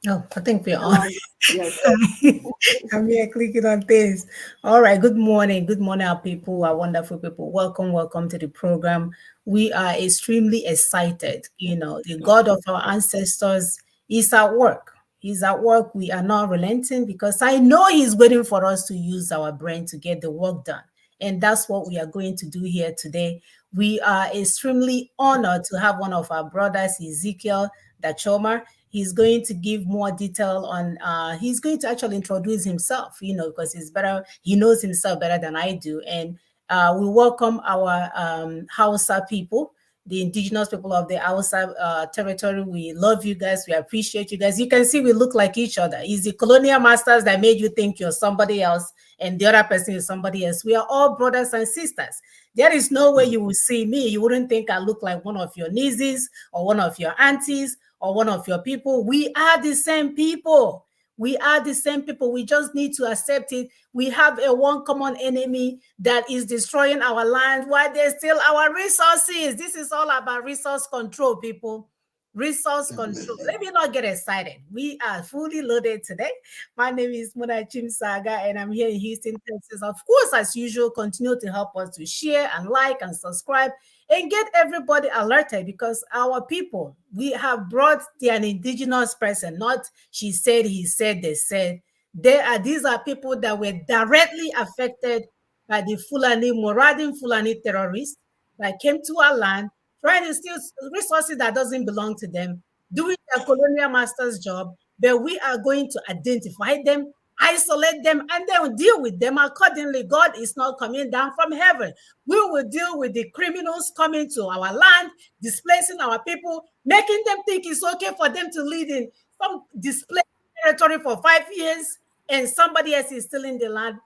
Oh, I think we're on. Yes. I'm here clicking on things. All right. Good morning. Good morning, our people, our wonderful people. Welcome, welcome to the program. We are extremely excited. You know, the God of our ancestors is at work. He's at work. We are not relenting because I know He's waiting for us to use our brain to get the work done. And that's what we are going to do here today. We are extremely honored to have one of our brothers, Ezekiel Dachoma. He's going to give more detail on, he's going to actually introduce himself, you know, because he's better, he knows himself better than I do. And we welcome our Hausa people, the indigenous people of the Hausa territory. We love you guys. We appreciate you guys. You can see we look like each other. It's the colonial masters that made you think you're somebody else and the other person is somebody else. We are all brothers and sisters. There is no way you will see me. You wouldn't think I look like one of your nieces or one of your aunties or one of your people. We are the same people. We are the same people. We just need to accept it. We have a one common enemy that is destroying our land while there's still our resources. This is all about resource control, people. Resource control. Let me not get excited. We are fully loaded today. My name is Muna Saga, and I'm here in Houston, Texas. Of course, as usual, continue to help us to share and like and subscribe and get everybody alerted because our people, we have brought an indigenous person, not she said, he said, they said. These are people that were directly affected by the Marauding Fulani terrorists that came to our land trying to steal resources that doesn't belong to them, doing their colonial master's job, but we are going to identify them, isolate them, and then deal with them accordingly. God is not coming down from heaven. We will deal with the criminals coming to our land, displacing our people, making them think it's okay for them to lead in some displaced territory for 5 years, and somebody else is still in the land.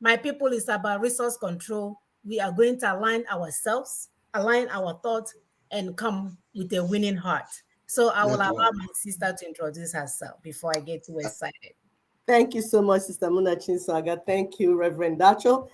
My people, is about resource control. We are going to align ourselves, align our thoughts, and come with a winning heart. So I will allow my sister to introduce herself before I get too excited. Thank you so much, Sister Muna Chinsaga. Thank you, Reverend Dacho.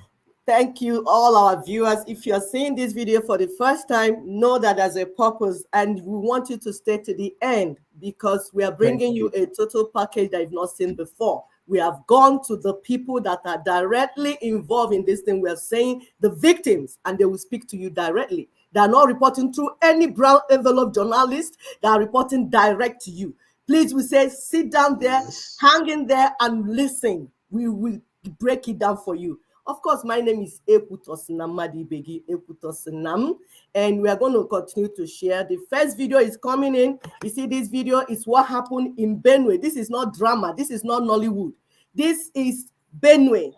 Thank you, all our viewers. If you are seeing this video for the first time, know that there's a purpose, and we want you to stay to the end because we are bringing you a total package that you've not seen before. We have gone to the people that are directly involved in this thing. We are saying the victims, and they will speak to you directly. They are not reporting through any brown envelope journalist. They are reporting direct to you. Please, we say, sit down there, hang in there, and listen. We will break it down for you. Of course, my name is Ekutosinam Madibegi Ekutosinam, and we are going to continue to share. The first video is coming in. You see, this video is what happened in Benue. This is not drama. This is not Nollywood. This is Benue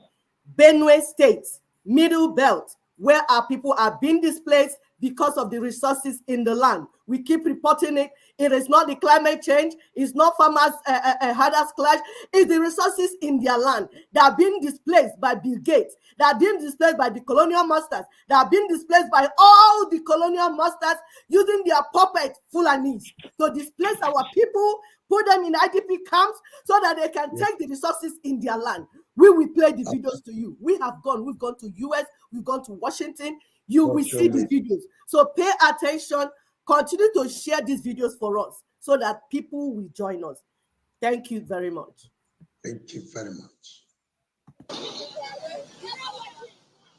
State, Middle Belt, where our people are being displaced because of the resources in the land. We keep reporting it. It is not the climate change. It's not farmers' herders clash. It's the resources in their land that are being displaced by Bill Gates, that are being displaced by the colonial masters, that are being displaced by all the colonial masters using their puppet Fulanis to displace our people, put them in IDP camps so that they can take the resources in their land. We will play the videos to you. We've gone to US, we've gone to Washington. You will see these videos. So pay attention, continue to share these videos for us so that people will join us. Thank you very much. Thank you very much.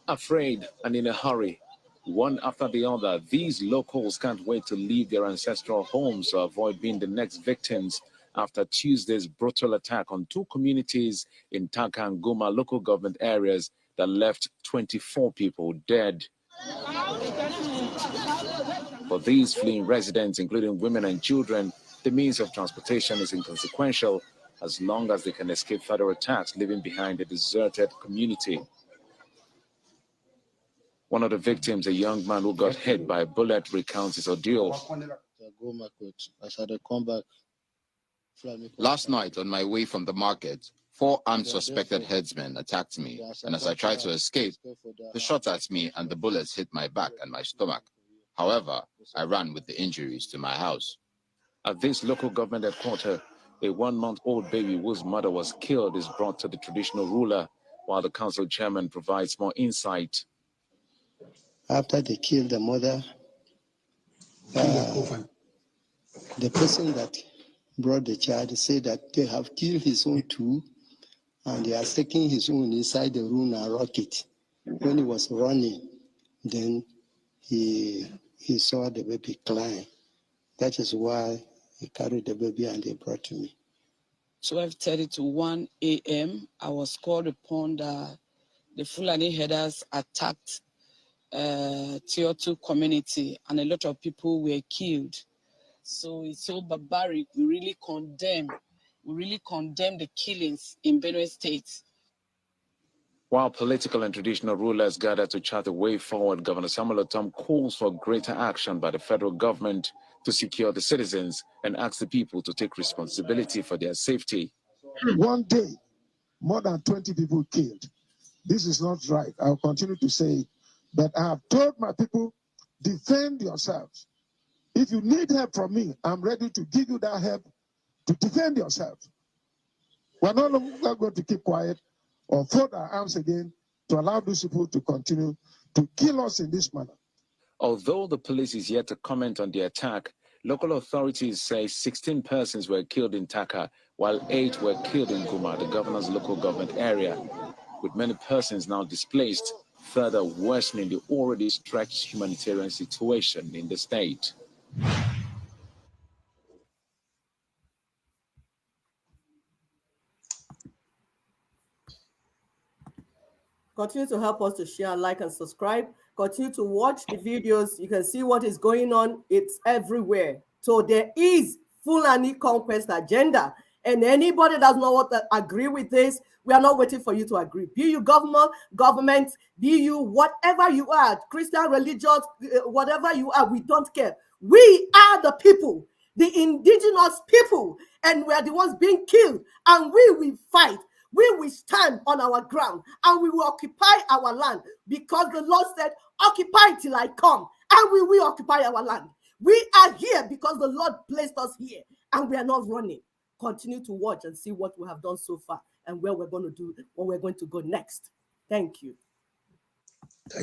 Afraid and in a hurry, one after the other, these locals can't wait to leave their ancestral homes to avoid being the next victims after Tuesday's brutal attack on two communities in Taka and Goma local government areas that left 24 people dead. For these fleeing residents, including women and children, the means of transportation is inconsequential as long as they can escape further attacks, leaving behind a deserted community. One of the victims, a young man who got hit by a bullet, recounts his ordeal. Last night, on my way from the market, 4 armed suspected headsmen attacked me, and as I tried to escape, they shot at me and the bullets hit my back and my stomach. However, I ran with the injuries to my house. At this local government headquarters, a 1-month-old baby whose mother was killed is brought to the traditional ruler while the council chairman provides more insight. After they killed the mother, the person that brought the child said that they have killed his own too, and they are taking his own inside the room and rock it. When he was running, then he saw the baby crying. That is why he carried the baby and they brought to me. 12:30 to 1 a.m., I was called upon that the Fulani herders attacked Tier 2 community and a lot of people were killed. So it's so barbaric. We really condemn the killings in Benue State. While political and traditional rulers gather to chart a way forward, Governor Samuel Otom calls for greater action by the federal government to secure the citizens and asks the people to take responsibility for their safety. One day, more than 20 people killed. This is not right. I'll continue to say it. But I have told my people, defend yourselves. If you need help from me, I'm ready to give you that help to defend yourself. We're no longer going to keep quiet or fold our arms again to allow these people to continue to kill us in this manner. Although the police is yet to comment on the attack, local authorities say 16 persons were killed in Taka, while 8 were killed in Guma, the governor's local government area, with many persons now displaced, further worsening the already stretched humanitarian situation in the state. Continue to help us to share, like, and subscribe. Continue to watch the videos. You can see what is going on. It's everywhere. So there is Fulani conquest agenda. And anybody does not want to agree with this, we are not waiting for you to agree. Be you government, be you whatever you are, Christian, religious, whatever you are, we don't care. We are the people, the indigenous people, and we are the ones being killed, and we will fight. We will stand on our ground and we will occupy our land because the Lord said, occupy till I come, and we will occupy our land. We are here because the Lord placed us here and we are not running. Continue to watch and see what we have done so far and where we're going to do, what we're going to go next. Thank you.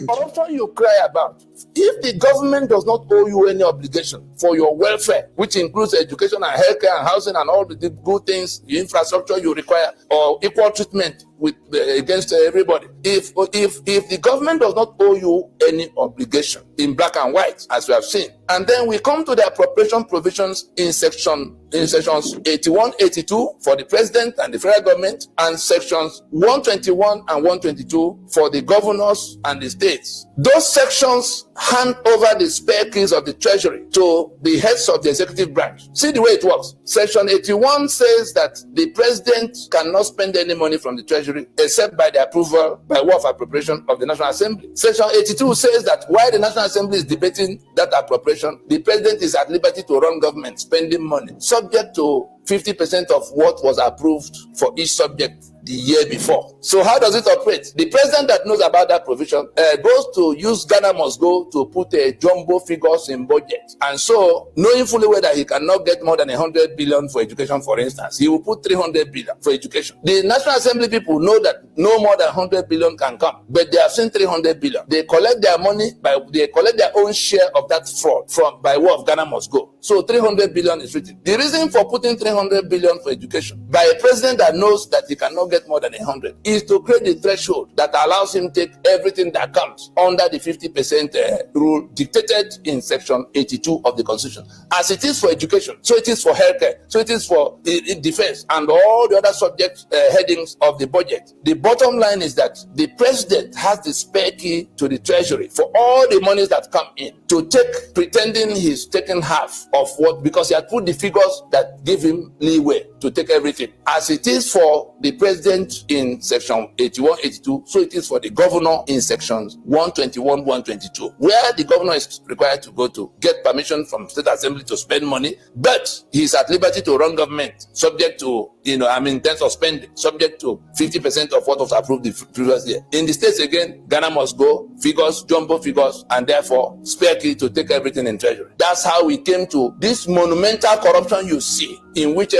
Corruption you cry about. If the government does not owe you any obligation for your welfare, which includes education and healthcare and housing and all the good things, the infrastructure you require, or equal treatment with against everybody. If the government does not owe you any obligation in black and white, as we have seen, and then we come to the appropriation provisions in sections 81, 82 for the president and the federal government, and sections 121 and 122 for the governors and the states. Those sections hand over the spare keys of the treasury to the heads of the executive branch. See the way it works. Section 81 says that the president cannot spend any money from the treasury except by the approval by way of appropriation of the National Assembly. Section 82 says that while the National Assembly is debating that appropriation, the president is at liberty to run government spending money subject to 50% of what was approved for each subject the year before. So how does it operate? The president that knows about that provision goes to use Ghana must go to put a jumbo figures in budget. And so, knowing fully well that he cannot get more than 100 billion for education, for instance, he will put 300 billion for education. The National Assembly people know that no more than 100 billion can come, but they have seen 300 billion. They collect their money, they collect their own share of that fraud by way of Ghana must go. So 300 billion is written. The reason for putting 300 billion for education by a president that knows that he cannot get more than 100 is to create the threshold that allows him to take everything that comes under the 50% rule dictated in section 82 of the Constitution. As it is for education, so it is for healthcare, so it is for defense and all the other subject headings of the budget. The bottom line is that the president has the spare key to the treasury for all the monies that come in to take, pretending he's taken half of what, because he had put the figures that give him leeway to take everything. As it is for the president in section 81, 82, so it is for the governor in sections 121, 122, where the governor is required to go to get permission from state assembly to spend money, but he's at liberty to run government subject to, in terms of spending, subject to 50% of what was approved the previous year. In the states again, Ghana must go, figures, jumbo figures, and therefore spare key to take everything in treasury. That's how we came to this monumental corruption you see, in which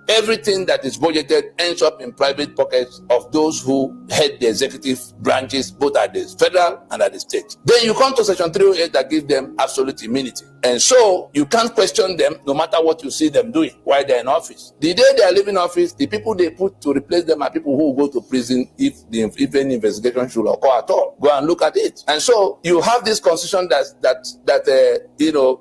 everything that is budgeted ends up in private pockets of those who head the executive branches, both at the federal and at the state. Then you come to Section 308 that gives them absolute immunity. And so you can't question them no matter what you see them doing while they're in office. The day they are leaving office, the people they put to replace them are people who will go to prison if any investigation should occur at all. Go and look at it. And so you have this constitution that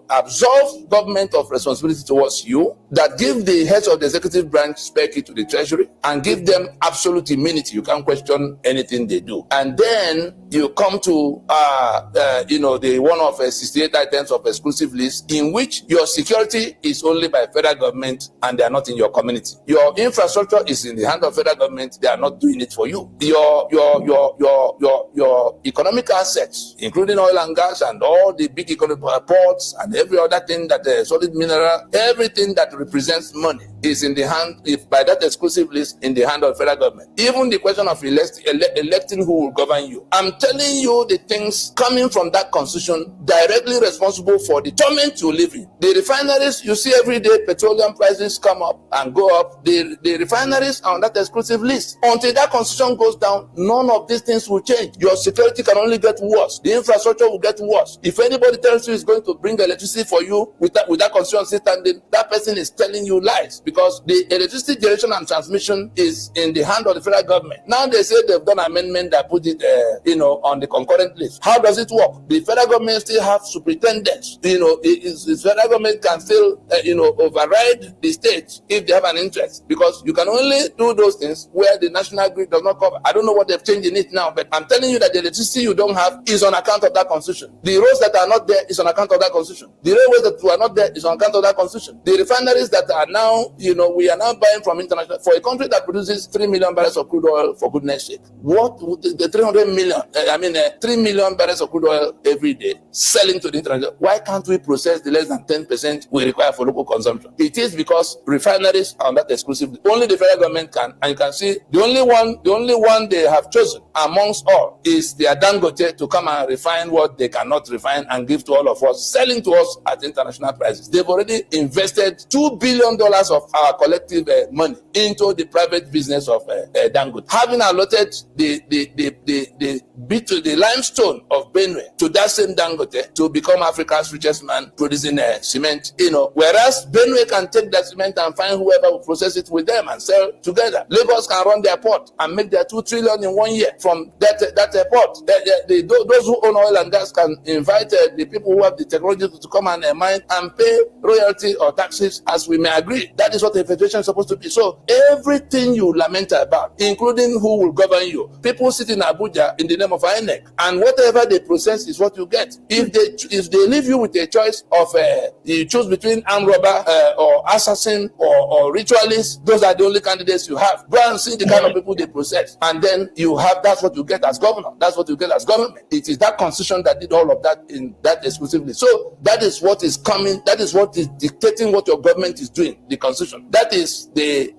absolves government of responsibility towards you, that give the heads of the executive branch spare key to the treasury, and give them absolute immunity. You can't question anything they do. And then you come to the one of 68 items of exclusive list, in which your security is only by federal government and they are not in your community. Your infrastructure is in the hand of federal government, they are not doing it for you. Your economic assets, including oil and gas and all the big economic ports and every other thing that solid mineral, everything that represents money is in the hand, if by that exclusive list, in the hand of federal government. Even the question of electing who will govern you. I'm telling you the things coming from that constitution directly responsible for the torment you live in. The refineries, you see every day petroleum prices come up and go up. The refineries are on that exclusive list. Until that constitution goes down, none of these things will change. Your security can only get worse. The infrastructure will get worse. If anybody tells you it's going to bring electricity for you with that constitution standing, that person is telling you lies, because the electricity generation and transmission is in the hand of the federal government. Now they say they've done amendment that put it on the concurrent list. How does it work? The federal government still have superintendents. The federal government can still override the state if they have an interest, because you can only do those things where the national grid does not cover. I don't know what they've changed in it now, but I'm telling you that the electricity you don't have is on account of that constitution. The roads that are not there is on account of that constitution. The railways that were not there is on account of that constitution. The refineries that are now, we are now buying from international, for a country that produces 3 million barrels of crude oil, for goodness sake. What would the 3 million barrels of crude oil every day selling to the international? Why can't we process the less than 10% we require for local consumption? It is because refineries are on that exclusively. Only the federal government can, and you can see the only one they have chosen amongst all is the Dangote to come and refine what they cannot refine and give to all of us, selling to us at international prices. They've already invested $2 billion of our collective money into the private business of Dangote. Having allotted the limestone of Benue to that same Dangote to become Africa's richest man producing cement, whereas Benue can take that cement and find whoever will process it with them and sell together. Lagos can run their port and make their 2 trillion in 1 year from that port. Those who own oil and gas can invite the people who have the technology to come and mine and pay royalty or taxes as we may agree. That is what the federation is supposed to be. So everything you lament about, including who will govern you, people sit in Abuja in the name of INEC, and whatever they process is what you get. If they leave you with a choice of you choose between armed robber or assassin or ritualist, those are the only candidates you have. Go and see the kind of people they process, and then that's what you get as governor. That's what you get as government. It is that constitution that did all of that in that exclusively. So that is what is coming. That is what is dictating what your government is doing. The constitution. That is the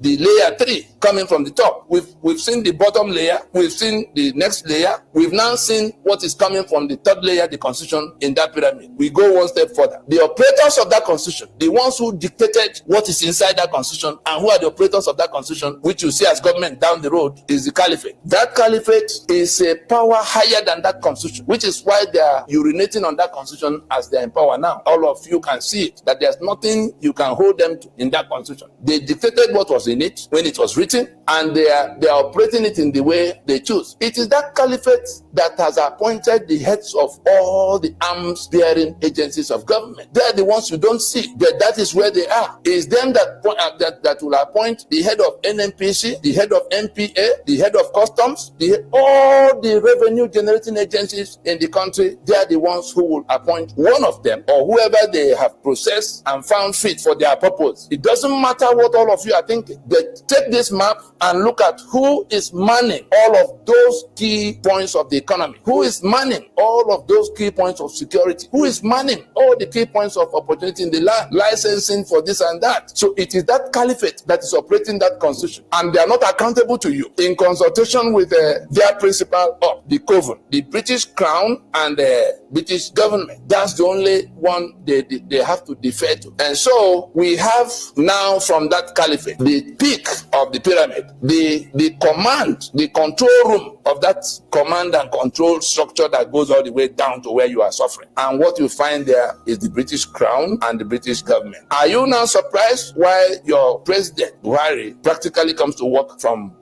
layer 3 coming from the top. We've seen the bottom layer. We've seen the next layer. We've now seen what is coming from the third layer, the constitution in that pyramid. We go one step further. The operators of that constitution, the ones who dictated what is inside that constitution, and who are the operators of that constitution, which you see as government down the road, is the caliphate. That caliphate is a power higher than that constitution, which is why they are urinating on that constitution as they are in power now. All of you can see it, that there's nothing you can hold them to in that constitution. They dictated what was in it when it was written, and they are operating it in the way they choose. It is that caliphate that has appointed the heads of all the arms-bearing agencies of government. They are the ones you don't see, but that is where they are. It is them that will appoint the head of NNPC, the head of NPA, the head of customs, all the revenue-generating agencies in the country. They are the ones who will appoint one of them, or whoever they have processed and found fit for their purpose. It doesn't matter what all of you are thinking. But take this map and look at who is manning all of those key points of the economy, who is manning all of those key points of security, who is manning all the key points of opportunity in the land, licensing for this and that. So it is that caliphate that is operating that constitution, and they are not accountable to you in consultation with their principal of the coven, the British Crown and the British government. That's the only one they have to defer to. And so we have now from that caliphate, the peak of the pyramid, the command, the control room of that command and control structure that goes all the way down to where you are suffering. And what you find there is the British Crown and the British government. Are you now surprised why your president, Buhari, practically comes to work from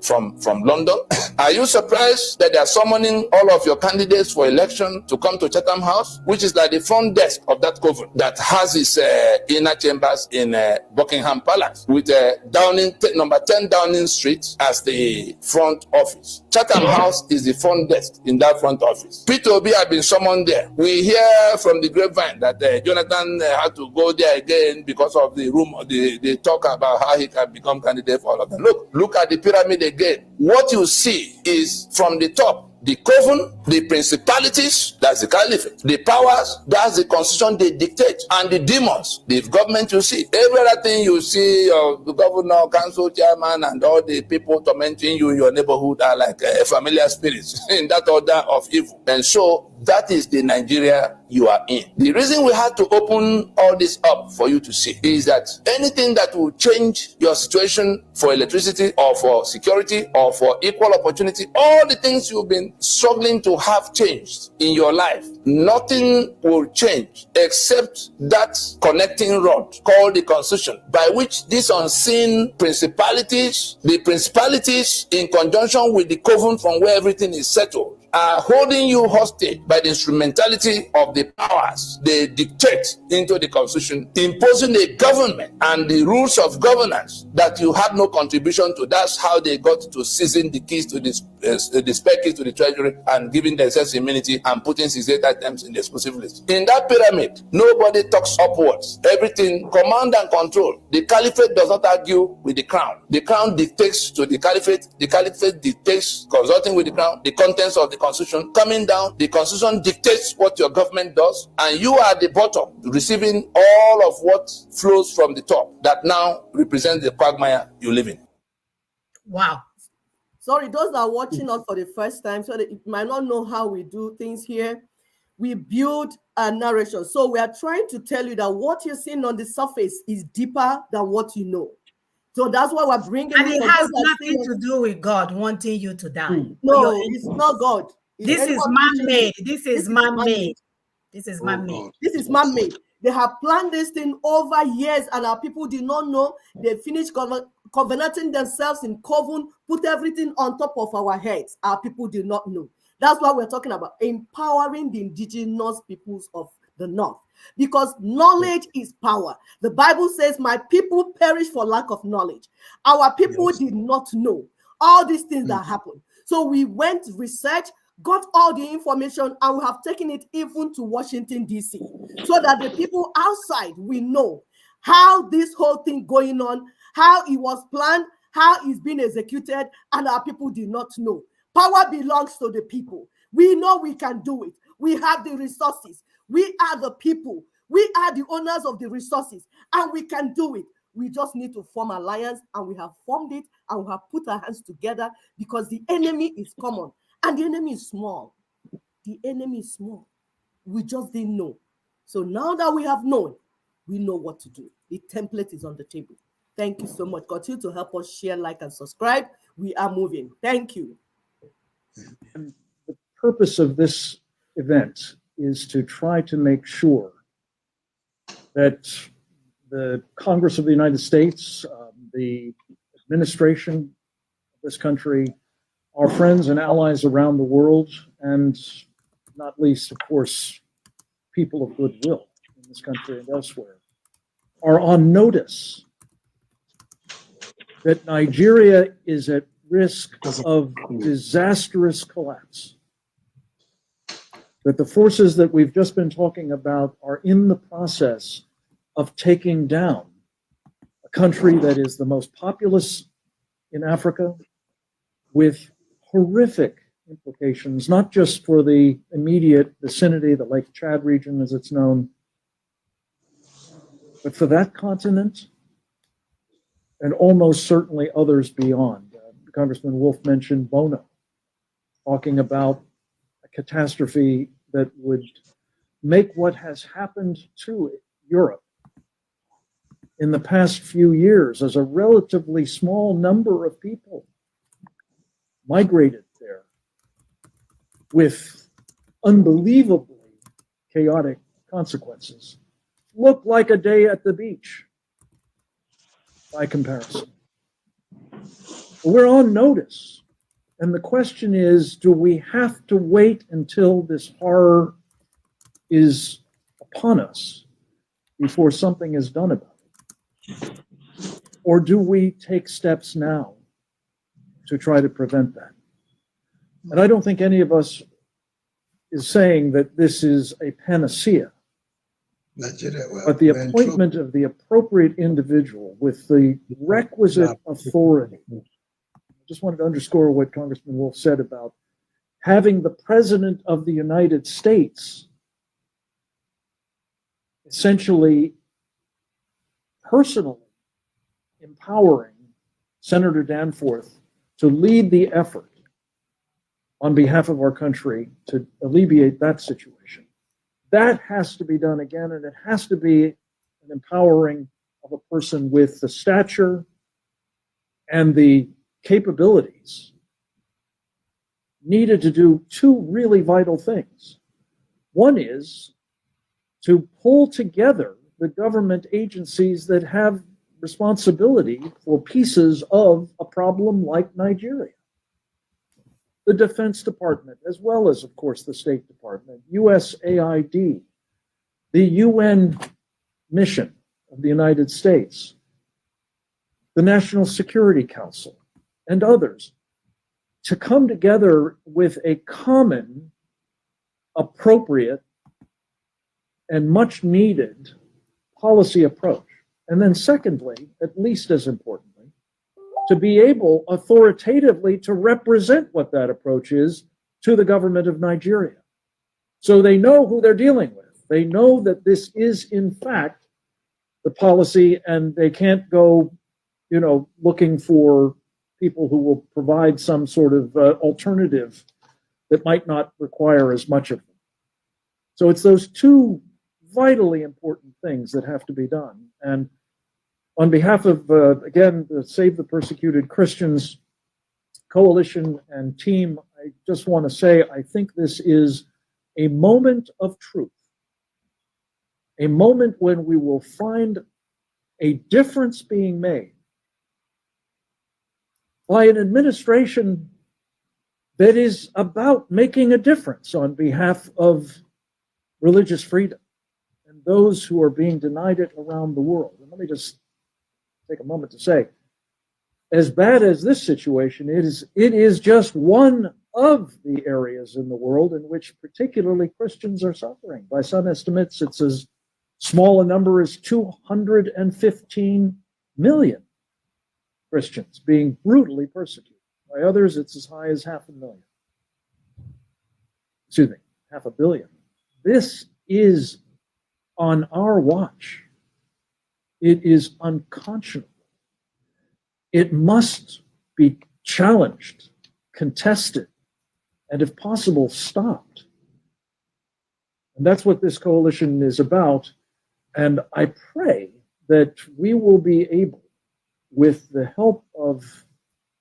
London? Are you surprised that they are summoning all of your candidates for election to come to Chatham House, which is like the front desk of that coven that has its inner chambers in Buckingham Palace, with number 10 Downing Street as the front office? Chatham House is the front desk in that front office. Peter Obi had been summoned there. We hear from the grapevine that Jonathan had to go there again because of the rumor, the talk about how he can become candidate for all of them. Look at the pyramid again. What you see is from the top, the coven, the principalities, that's the caliphate, the powers, that's the constitution they dictate, and the demons, the government you see. Every other thing you see, the governor, council chairman, and all the people tormenting you in your neighborhood are like familiar spirits in that order of evil. And so that is the Nigeria you are in. The reason we had to open all this up for you to see is that anything that will change your situation for electricity or for security or for equal opportunity, all the things you've been struggling to have changed in your life, nothing will change except that connecting rod called the Constitution, by which these unseen principalities, the principalities in conjunction with the coven from where everything is settled, are holding you hostage by the instrumentality of the powers they dictate into the Constitution, imposing a government and the rules of governance that you had no contribution to. That's how they got to seizing the keys to the spare keys to the treasury and giving themselves immunity and putting 68 items in the exclusive list. In that pyramid, nobody talks upwards. Everything command and control. The caliphate does not argue with the crown. The crown dictates to the caliphate dictates, consulting with the crown, the contents of the constitution. Coming down, the constitution dictates what your government does, and you are at the bottom receiving all of what flows from the top that now represents the quagmire you live in. Wow. Sorry, those that are watching us for the first time, so that you might not know how we do things here. We build a narration. So we are trying to tell you that what you're seeing on the surface is deeper than what you know. So that's why we're bringing And it it has nothing to do with God wanting you to die. No, it's not God. This is man-made. This is man-made. This is man-made. This is man-made. They have planned this thing over years, and our people did not know. They finished covenanting themselves in coven, put everything on top of our heads. Our people did not know. That's why we're talking about empowering the indigenous peoples of the North, because knowledge is power. The Bible says, my people perish for lack of knowledge. Our people did not know all these things that happened. So we went, research, got all the information, and we have taken it even to Washington, D.C., so that the people outside will know how this whole thing going on, how it was planned, how it's been executed, and our people did not know. Power belongs to the people. We know we can do it. We have the resources. We are the people. We are the owners of the resources, and we can do it. We just need to form alliance, and we have formed it, and we have put our hands together, because the enemy is common. And the enemy is small. The enemy is small. We just didn't know. So now that we have known, we know what to do. The template is on the table. Thank you so much. Continue to help us share, like, and subscribe. We are moving. Thank you. And the purpose of this event is to try to make sure that the Congress of the United States, the administration of this country, our friends and allies around the world, and not least, of course, people of goodwill in this country and elsewhere, are on notice that Nigeria is at risk of disastrous collapse, that the forces that we've just been talking about are in the process of taking down a country that is the most populous in Africa, with horrific implications, not just for the immediate vicinity, the Lake Chad region as it's known, but for that continent and almost certainly others beyond. Congressman Wolf mentioned Bono, talking about a catastrophe that would make what has happened to Europe in the past few years, as a relatively small number of people migrated there with unbelievably chaotic consequences, look like a day at the beach by comparison. We're on notice. And the question is, do we have to wait until this horror is upon us before something is done about it? Or do we take steps now to try to prevent that? And I don't think any of us is saying that this is a panacea. But the appointment of the appropriate individual with the requisite authority. I just wanted to underscore what Congressman Wolf said about having the President of the United States essentially personally empowering Senator Danforth to lead the effort on behalf of our country to alleviate that situation. That has to be done again, and it has to be an empowering of a person with the stature and the capabilities needed to do two really vital things. One is to pull together the government agencies that have responsibility for pieces of a problem like Nigeria. The Defense Department, as well as, of course, the State Department, USAID, the UN mission of the United States, the National Security Council, and others, to come together with a common, appropriate, and much needed policy approach. And then secondly, at least as importantly, to be able authoritatively to represent what that approach is to the government of Nigeria. So they know who they're dealing with. They know that this is in fact the policy, and they can't go, looking for people who will provide some sort of alternative that might not require as much of them. So it's those two vitally important things that have to be done. And on behalf of, again, the Save the Persecuted Christians Coalition and team, I just want to say I think this is a moment of truth, a moment when we will find a difference being made by an administration that is about making a difference on behalf of religious freedom and those who are being denied it around the world. And let me just take a moment to say, as bad as this situation is, it is just one of the areas in the world in which particularly Christians are suffering. By some estimates, it's as small a number as 215 million Christians being brutally persecuted. By others, it's as high as 500,000. Excuse me, 500 million. This is on our watch. It is unconscionable. It must be challenged, contested, and if possible, stopped. And that's what this coalition is about. And I pray that we will be able, with the help of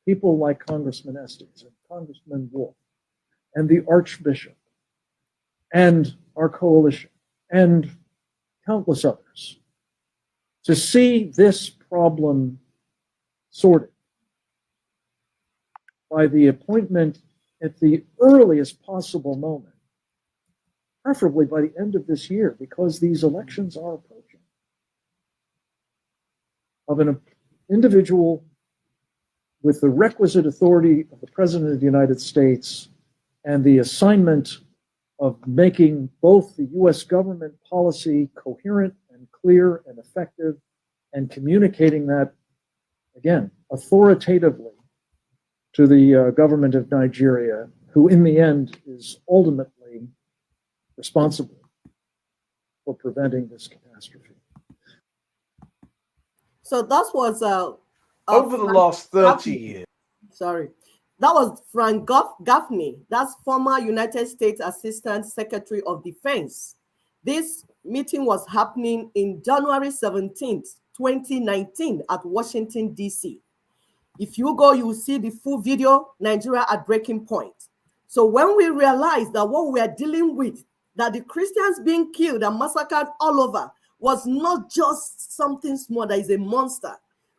people like Congressman Estes and Congressman Wolf and the Archbishop and our coalition and countless others, to see this problem sorted by the appointment at the earliest possible moment, preferably by the end of this year, because these elections are approaching, of an individual with the requisite authority of the President of the United States and the assignment of making both the US government policy coherent and clear and effective, and communicating that, again, authoritatively to the government of Nigeria, who in the end is ultimately responsible for preventing this catastrophe. So that was over the Frank last 30 Gaffney. years. Sorry. That was Frank Gaffney. That's former United States Assistant Secretary of Defense. This meeting was happening in January 17th, 2019 at Washington, D.C. If you go, you will see the full video, Nigeria at breaking point. So when we realized that what we are dealing with, that the Christians being killed and massacred all over, was not just something small, that is a monster,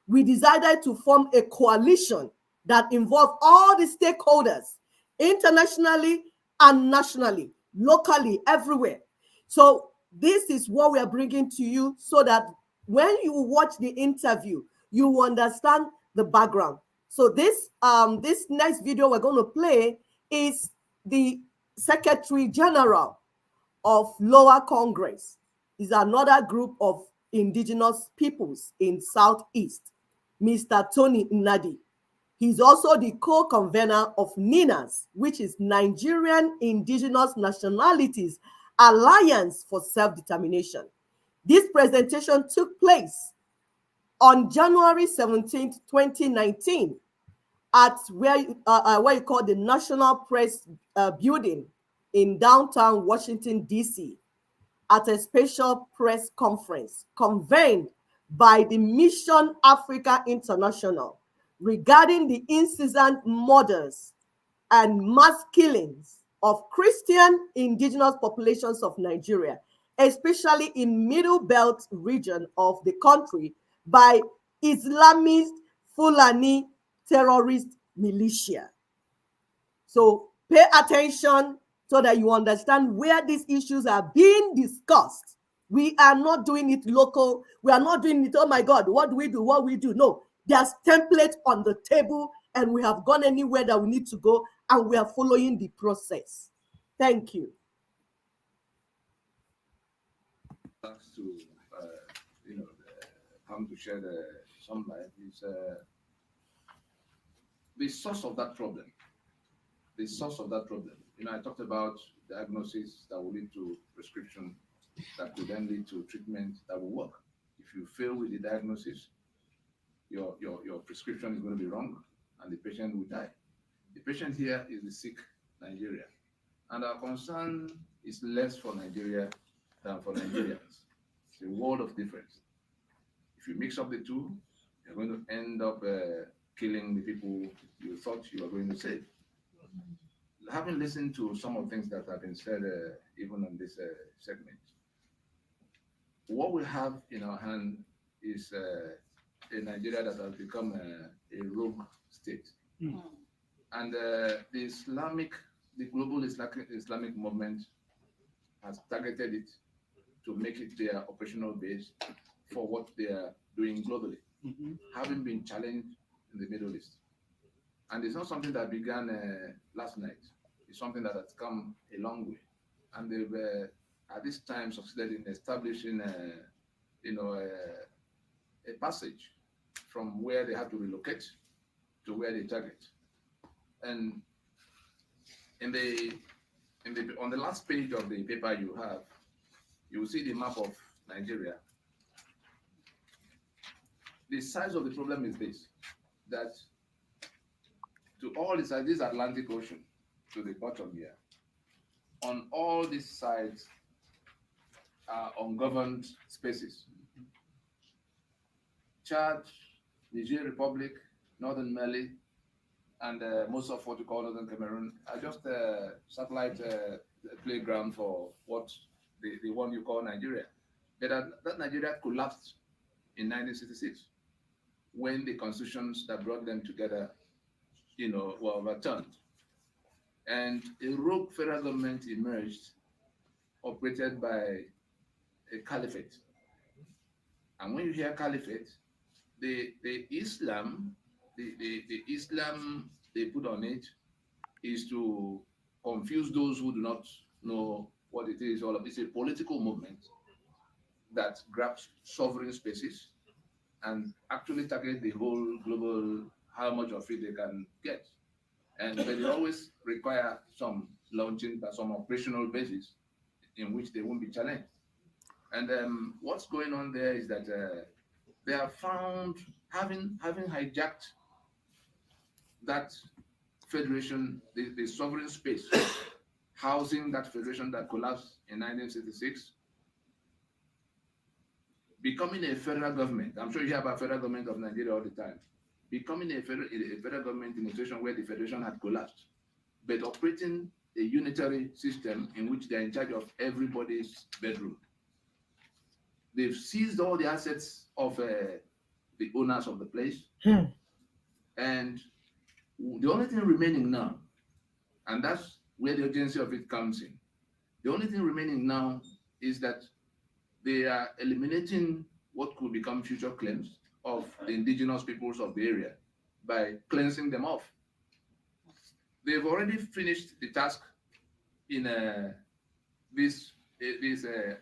we decided to form a coalition that involved all the stakeholders, internationally and nationally, locally, everywhere. So this is what we are bringing to you, so that when you watch the interview, you will understand the background. So this next video we're going to play is the Secretary General of Lower Congress. Is another group of indigenous peoples in Southeast, Mr. Tony Nnadi. He's also the co-convener of NINAS, which is Nigerian Indigenous Nationalities Alliance for Self-Determination. This presentation took place on January 17th, 2019 at where you call the National Press Building in downtown Washington, D.C., at a special press conference convened by the Mission Africa International regarding the incessant murders and mass killings of Christian indigenous populations of Nigeria, especially in Middle Belt region of the country, by Islamist Fulani terrorist militia. So pay attention so that you understand where these issues are being discussed. We are not doing it local. We are not doing it, oh my God, what do we do? What we do? No, there's template on the table, and we have gone anywhere that we need to go, and we are following the process. Thank you. To come to share some light is the source of that problem. The source of that problem. I talked about diagnosis that will lead to prescription, that could then lead to treatment that will work. If you fail with the diagnosis, your prescription is going to be wrong, and the patient will die. The patient here is the sick Nigeria, and our concern is less for Nigeria than for Nigerians. It's a world of difference. If you mix up the two, you're going to end up killing the people you thought you were going to save. Having listened to some of the things that have been said, even on this segment, what we have in our hand is a Nigeria that has become a rogue state. Mm. And the global Islamic movement has targeted it to make it their operational base for what they are doing globally, having been challenged in the Middle East. And it's not something that began last night. It's something that has come a long way. And they've, at this time, succeeded in establishing, a passage from where they have to relocate to where they target. And on the last page of the paper you have, you will see the map of Nigeria. The size of the problem is this, that to all this Atlantic Ocean, to the bottom here, on all these sides are ungoverned spaces. Chad, Niger Republic, Northern Mali, and most of what we call Northern Cameroon are just a satellite playground for what the one you call Nigeria. But that Nigeria collapsed in 1966 when the constitutions that brought them together, were overturned. And a rogue federal government emerged, operated by a caliphate. And when you hear caliphate, the Islam they put on it is to confuse those who do not know what it is all about. It's a political movement that grabs sovereign spaces and actually target the whole global, how much of it they can get. but they always require some launching, some operational basis in which they won't be challenged. And what's going on there is that they are found having hijacked that federation, the sovereign space, housing that federation that collapsed in 1966, becoming a federal government. I'm sure you hear about federal government of Nigeria all the time. Becoming a federal government in a situation where the federation had collapsed, but operating a unitary system in which they're in charge of everybody's bedroom. They've seized all the assets of the owners of the place. And the only thing remaining now, and that's where the urgency of it comes in, the only thing remaining now is that they are eliminating what could become future claims of the indigenous peoples of the area by cleansing them off. They've already finished the task in these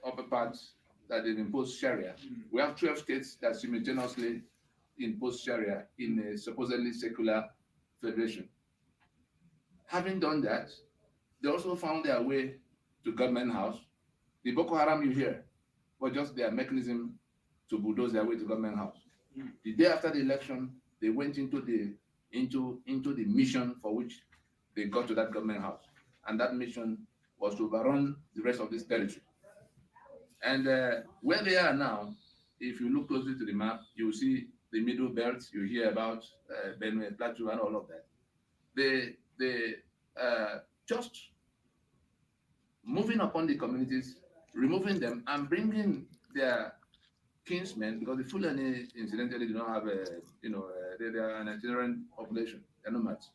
upper parts that they've imposed Sharia. We have 12 states that simultaneously impose Sharia in a supposedly secular federation. Having done that, they also found their way to Government House. The Boko Haram you hear was just their mechanism to bulldoze their way to Government House. The day after the election, they went into the mission for which they got to that Government House, and that mission was to overrun the rest of this territory. And where they are now, if you look closely to the map, you will see the middle belt. You hear about Benue, Plateau, and all of that. They just moving upon the communities, removing them, and bringing their kinsmen, because the Fulani incidentally do not have they are an itinerant population, they're nomads,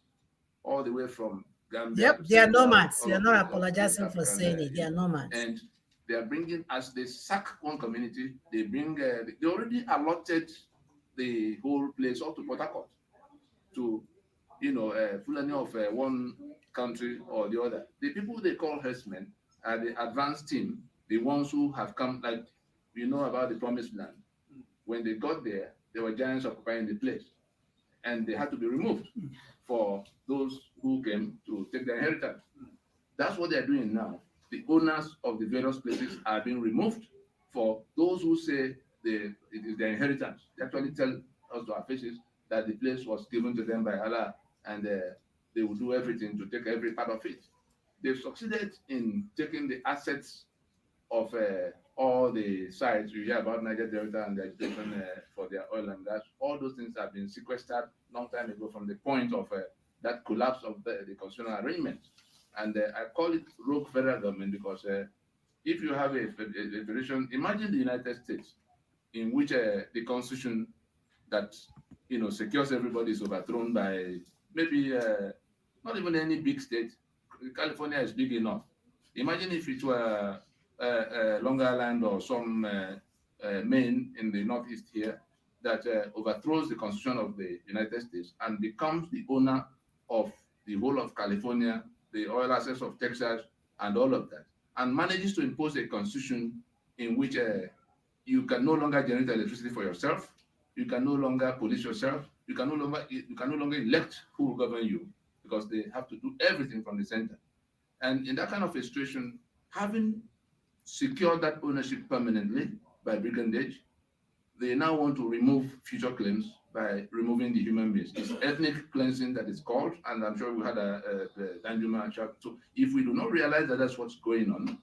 all the way from Gambia. Yep, they are nomads. They are not apologizing for saying it. They are nomads. And they are bringing, as they sack one community, they bring, they already allotted the whole place up to Port Harcourt to, Fulani of one country or the other. The people they call herdsmen are the advanced team, the ones who have come, like, about the promised land. When they got there, there were giants occupying the place, and they had to be removed for those who came to take their inheritance. That's what they're doing now. The owners of the various places are being removed for those who say it is their inheritance. They actually tell us to our faces that the place was given to them by Allah, and they will do everything to take every part of it. They've succeeded in taking the assets of all the sites you hear about Niger Delta and the agitation for their oil and gas. All those things have been sequestered long time ago from the point of that collapse of the constitutional arrangement. And I call it rogue federal government because if you have a federation, imagine the United States, in which the constitution that secures everybody is overthrown by maybe not even any big state. California is big enough. Imagine if it were Long Island or some Maine in the northeast here that overthrows the constitution of the United States and becomes the owner of the whole of California, the oil assets of Texas, and all of that, and manages to impose a constitution in which you can no longer generate electricity for yourself, you can no longer police yourself, you can no longer elect who will govern you, because they have to do everything from the center. And in that kind of a situation, having secured that ownership permanently by brigandage, they now want to remove future claims by removing the human beings. It's ethnic cleansing that is called, and I'm sure we had a Danjuma chat. So if we do not realize that that's what's going on,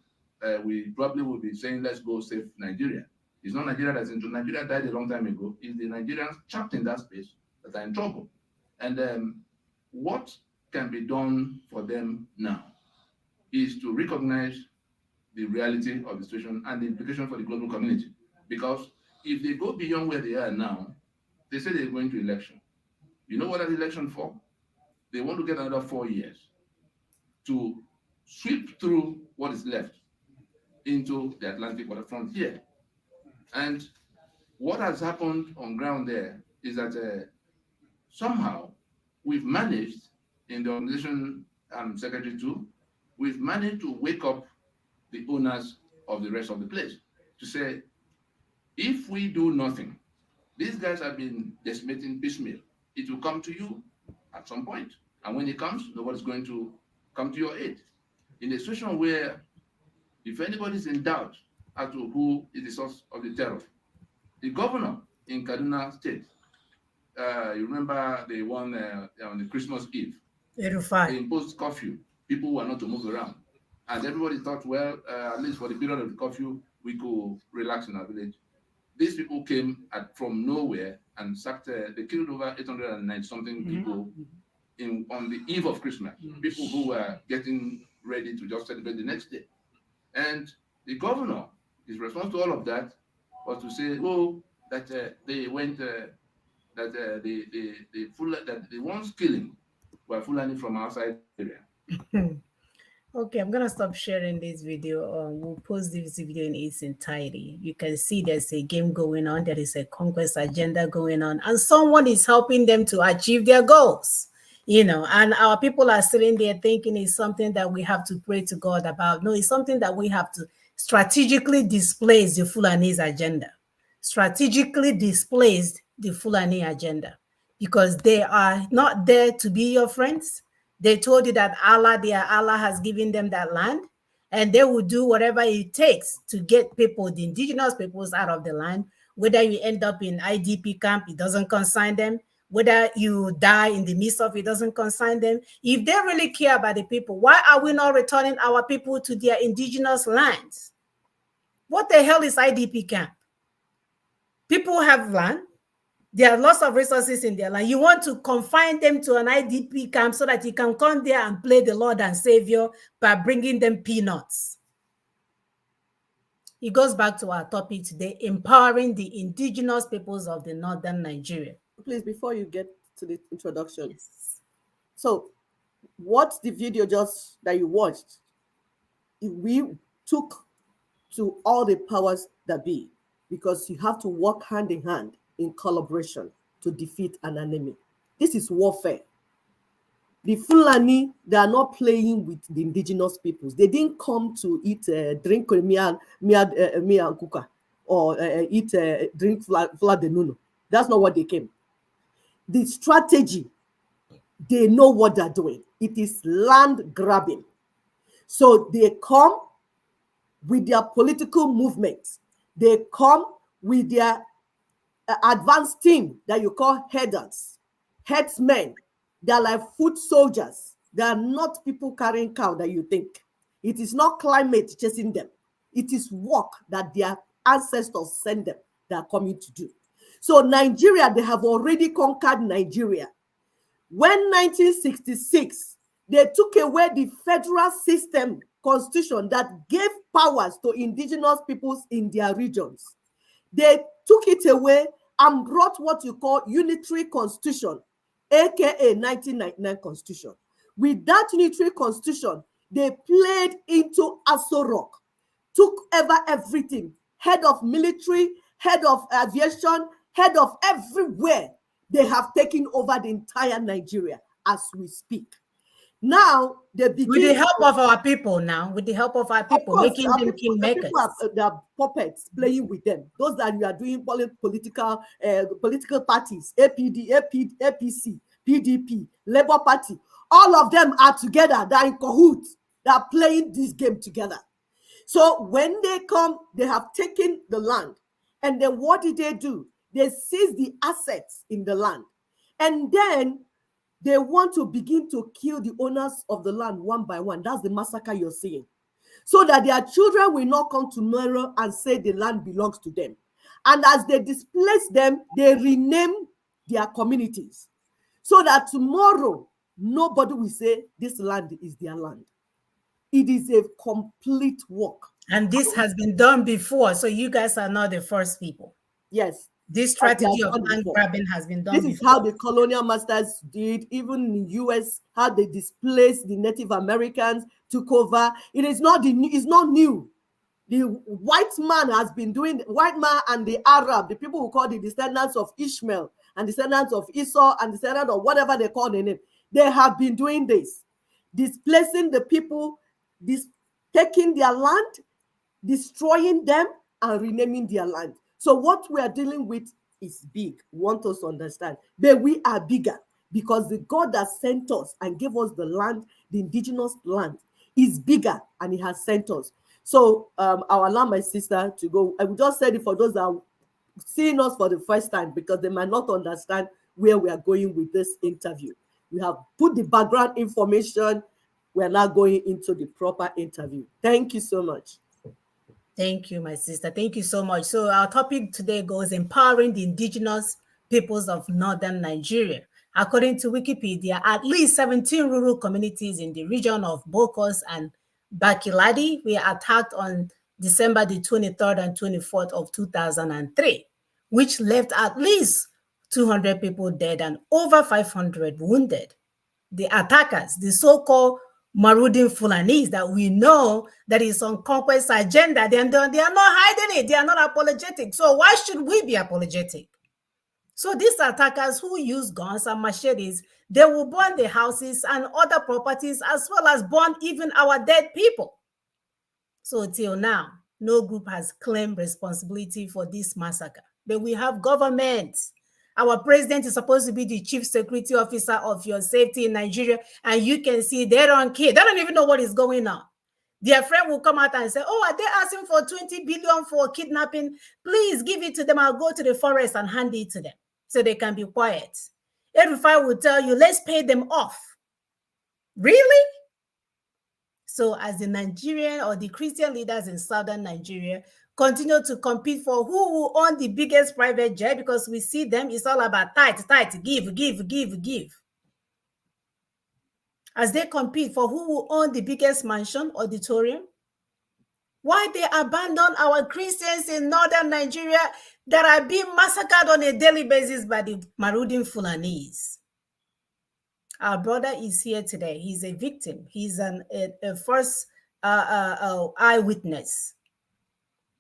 we probably will be saying, let's go save Nigeria. It's not Nigeria that's into Nigeria died a long time ago. It's the Nigerians trapped in that space that are in trouble. And what can be done for them now is to recognize the reality of the situation and the implication for the global community. Because if they go beyond where they are now, they say they're going to election. You know what that election for? They want to get another 4 years to sweep through what is left into the Atlantic waterfront here. And what has happened on ground there is that somehow we've managed, in the organization I'm secretary to, we've managed to wake up the owners of the rest of the place to say, if we do nothing, these guys have been decimating piecemeal. It will come to you at some point. And when it comes, nobody's going to come to your aid. In a situation where if anybody's in doubt as to who is the source of the terror, the governor in Kaduna State, you remember the one on the Christmas Eve, they imposed curfew. People were not to move around. And everybody thought, well, at least for the period of the curfew, we could relax in our village. These people came from nowhere and sacked, they killed over 890 something people on the eve of Christmas. People who were getting ready to just celebrate the next day. And the governor, his response to all of that was to say, oh, that they went, that the ones killing were Fulani from outside area. Okay, I'm gonna stop sharing this video. We'll post this video in its entirety. You can see there's a game going on. There is a conquest agenda going on, and someone is helping them to achieve their goals. And our people are sitting there thinking it's something that we have to pray to God about. No, it's something that we have to strategically displace the Fulani's agenda. Strategically displaced the Fulani agenda because they are not there to be your friends. They told you that their Allah has given them that land, and they will do whatever it takes to get people, the indigenous peoples, out of the land. Whether you end up in IDP camp, it doesn't concern them. Whether you die in the midst of it, doesn't concern them. If they really care about the people, why are we not returning our people to their indigenous lands? What the hell is IDP camp? People have land. There are lots of resources in their land. You want to confine them to an IDP camp so that you can come there and play the Lord and Savior by bringing them peanuts. It goes back to our topic today, empowering the indigenous peoples of the northern Nigeria. Please, before you get to the introduction. Yes. So what the video just that you watched, we took to all the powers that be, because you have to work hand in hand in collaboration to defeat an enemy. This is warfare. The Fulani, they are not playing with the indigenous peoples. They didn't come to eat, drink miya and kuka, or eat, drink fla de nuno. That's not what they came. The strategy, they know what they're doing. It is land grabbing. So they come with their political movements. They come with their advanced team that you call headers, headsmen. They're like foot soldiers. They are not people carrying cow that you think. It is not climate chasing them. It is work that their ancestors sent them that are coming to do. So Nigeria, they have already conquered Nigeria. When 1966, they took away the federal system constitution that gave powers to indigenous peoples in their regions. They took it away and brought what you call unitary constitution, aka 1999 constitution. With that unitary constitution, they played into Aso Rock, took over everything, head of military, head of aviation, head of everywhere. They have taken over the entire Nigeria as we speak. Now they begin with the help of our people. Now, with the help of our people, course, making them kingmakers. People are puppets playing with them. Those that you are doing political parties, APC, PDP, Labour Party, all of them are together. They are in cahoots. They are playing this game together. So when they come, they have taken the land, and then what did they do? They seize the assets in the land, and then they want to begin to kill the owners of the land one by one. That's the massacre you're seeing. So that their children will not come tomorrow and say the land belongs to them. And as they displace them, they rename their communities. So that tomorrow, nobody will say this land is their land. It is a complete work. And this has been done before. So you guys are not the first people. Yes. This strategy of land grabbing has been done before. This is how the colonial masters did, even in the US, how they displaced the Native Americans, took over. It is not it's not new. The white man has been doing, white man and the Arab, the people who call the descendants of Ishmael and descendants of Esau and descendants of whatever they call the name, they have been doing this, displacing the people, taking their land, destroying them, and renaming their land. So what we are dealing with is big. Want us to understand, but we are bigger. because the God that sent us and gave us the land, the indigenous land, is bigger, and he has sent us. So I'll allow my sister to go. I will just say it for those that are seeing us for the first time, because they might not understand where we are going with this interview. We have put the background information. We're now going into the proper interview. Thank you so much. Thank you, my sister. Thank you so much. So our topic today goes empowering the indigenous peoples of northern Nigeria. According to Wikipedia, at least 17 rural communities in the region of Bokos and Bakiladi were attacked on December the 23rd and 24th of 2003, which left at least 200 people dead and over 500 wounded. The attackers, the so-called Marudin Fulanis that we know that is on conquest agenda, they are not hiding it. They are not apologetic. So why should we be apologetic? So these attackers who use guns and machetes, they will burn the houses and other properties, as well as burn even our dead people. So till now, no group has claimed responsibility for this massacre. But we have government. Our president is supposed to be the chief security officer of your safety in Nigeria, and you can see they don't care. They don't even know what is going on. Their friend will come out and say, oh, are they asking for 20 billion for kidnapping? Please give it to them. I'll go to the forest and hand it to them so they can be quiet. Everybody will tell you, let's pay them off. Really? So as the Nigerian or the Christian leaders in southern Nigeria continue to compete for who will own the biggest private jet, because we see them, it's all about tight, give. As they compete for who will own the biggest mansion, auditorium, why they abandon our Christians in northern Nigeria that are being massacred on a daily basis by the Marudin Fulanis. Our brother is here today. He's a victim. He's a first eyewitness.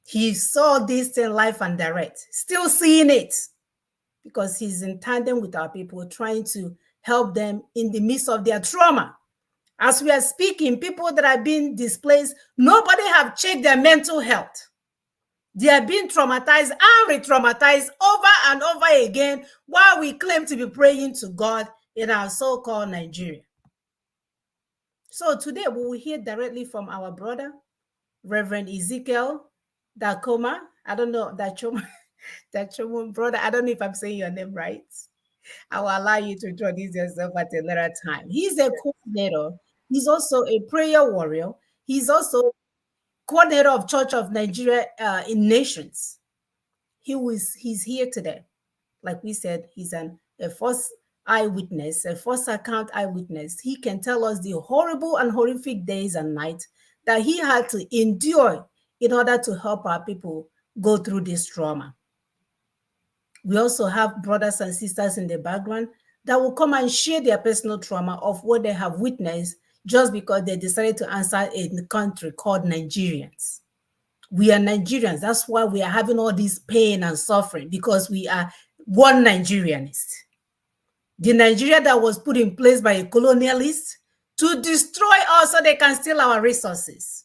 He saw this in life and direct, still seeing it, because he's in tandem with our people, trying to help them in the midst of their trauma. As we are speaking, people that are being displaced, nobody have checked their mental health. They are being traumatized and re-traumatized over and over again, while we claim to be praying to God in our so-called Nigeria. So today we will hear directly from our brother, Reverend Ezekiel Dakoma. I don't know, Dachoma, brother, I don't know if I'm saying your name right. I will allow you to introduce yourself at a later time. He's a coordinator. He's also a prayer warrior. He's also coordinator of Church of Nigeria in Nations. He's here today. Like we said, he's a first eyewitness, a first account eyewitness. He can tell us the horrible and horrific days and nights that he had to endure in order to help our people go through this trauma. We also have brothers and sisters in the background that will come and share their personal trauma of what they have witnessed just because they decided to answer in a country called Nigerians. We are Nigerians. That's why we are having all this pain and suffering, because we are one Nigerianist. The Nigeria that was put in place by a colonialist to destroy us so they can steal our resources.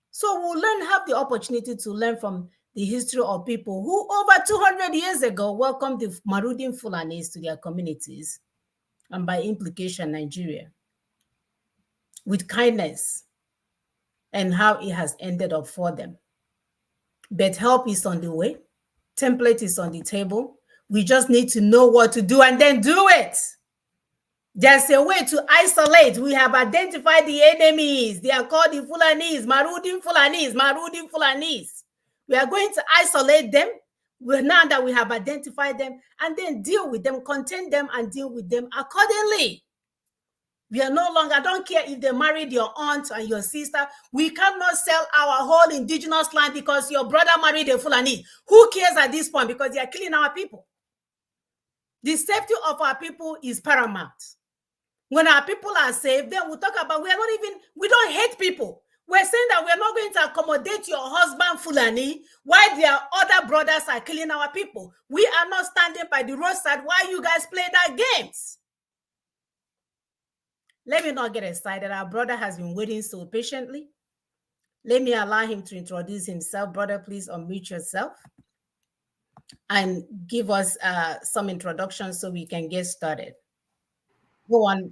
So we'll have the opportunity to learn from the history of people who over 200 years ago welcomed the Marudin Fulanis to their communities, and by implication, Nigeria, with kindness, and how it has ended up for them. But help is on the way. Template is on the table. We just need to know what to do and then do it. There's a way to isolate. We have identified the enemies. They are called the Fulanis, Marudin Fulanis, Marudin Fulanis. We are going to isolate them now that we have identified them, and then deal with them, contain them, and deal with them accordingly. We are no longer, I don't care if they married your aunt and your sister. We cannot sell our whole indigenous land because your brother married a Fulani. Who cares at this point? Because they are killing our people. The safety of our people is paramount. When our people are safe, then we'll talk about, we don't hate people. We're saying that we're not going to accommodate your husband Fulani while their other brothers are killing our people. We are not standing by the roadside while you guys play that games. Let me not get excited. Our brother has been waiting so patiently. Let me allow him to introduce himself. Brother, please unmute yourself and give us some introduction so we can get started. Go on,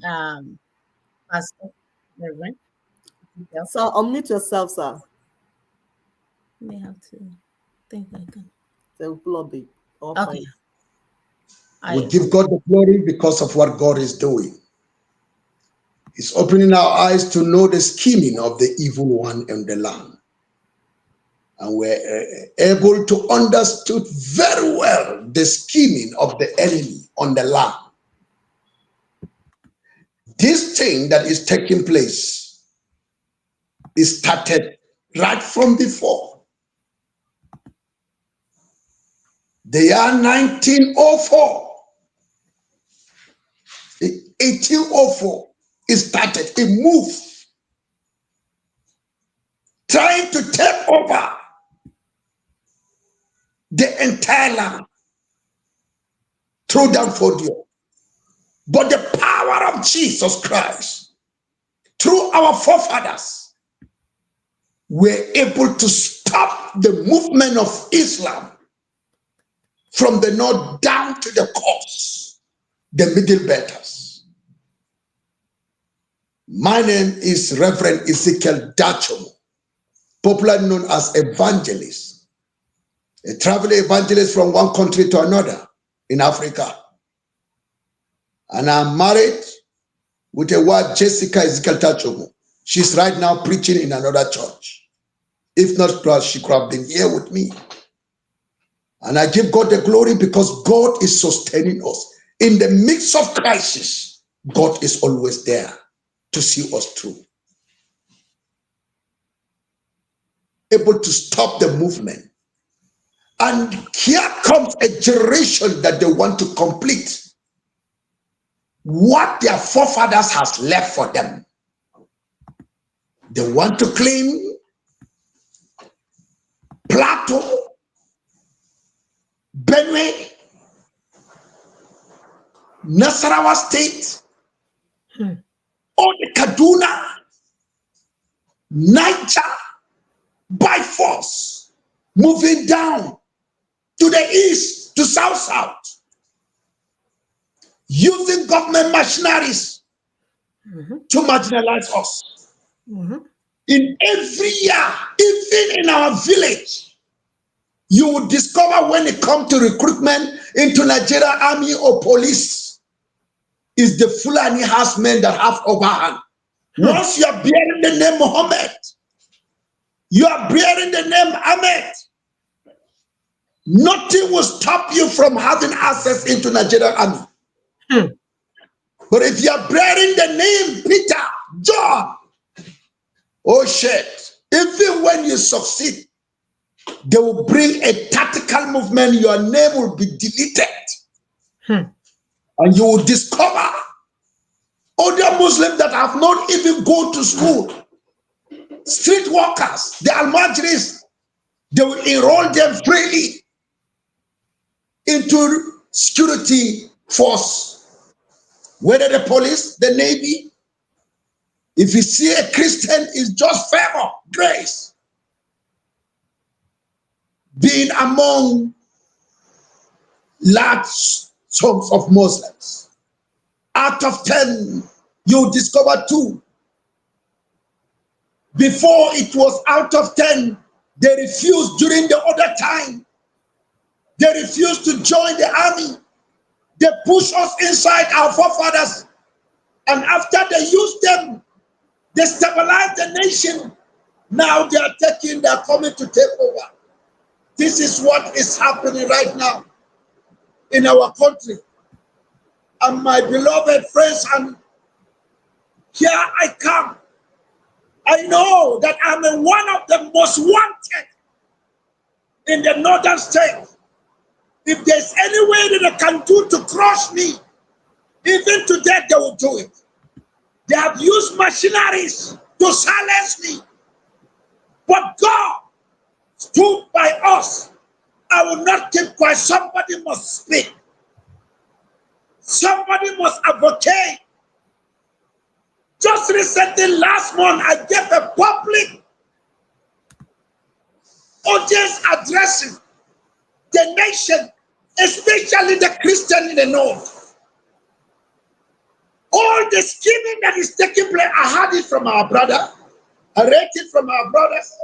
Pastor Reverend. Yeah. Sir, unmute yourself, sir. May have to think I can. Then pull up the all Okay. fine. We give God the glory because of what God is doing. He's opening our eyes to know the scheming of the evil one in the land. And we're able to understand very well the scheming of the enemy on the land. This thing that is taking place is started right from before. The year 1904, 1804, it started a move trying to take over the entire land through Danfodio. But the power of Jesus Christ, through our forefathers, were able to stop the movement of Islam from the north down to the coast, the middle belters. My name is Reverend Ezekiel Dachomo, popularly known as evangelist, a traveling evangelist from one country to another in Africa. And I'm married with a wife, Jessica Ezekiel Dachomo. She's right now preaching in another church. If not, she could have been here with me. And I give God the glory because God is sustaining us. In the midst of crisis, God is always there to see us through. Able to stop the movement. And here comes a generation that they want to complete what their forefathers has left for them. They want to claim Plateau, Benue, Nasarawa State, or the Kaduna, Niger, by force, moving down to the east, to south, using government machineries to marginalize us. In every year, even in our village, you will discover when it comes to recruitment into Nigeria Army or police, is the Fulani horsemen that have overhand. Once you are bearing the name Muhammad, you are bearing the name Ahmed, nothing will stop you from having access into Nigerian Army. But if you are bearing the name Peter, John, oh shit, even when you succeed, they will bring a tactical movement, your name will be deleted. And you will discover other Muslims that have not even gone to school, street workers, the Almajiris, they will enroll them freely into security force, whether the police, the navy. If you see a Christian, it's just favor, grace. Being among large sums of Muslims, out of 10, you discover 2. Before it was out of 10, they refused during the other time. They refused to join the army. They pushed us inside our forefathers. And after they used them, they stabilized the nation. Now they are coming to take over. This is what is happening right now in our country. And my beloved friends, and here I come. I know that I'm one of the most wanted in the northern state. If there's any way that they can do to crush me, even today they will do it. They have used machineries to silence me. But God stood by us. I will not keep quiet. Somebody must speak. Somebody must advocate. Just recently, last month, I gave a public audience addressing the nation, especially the Christian in the north. all the scheming that is taking place, I heard it from our brother. I read it from our brothers.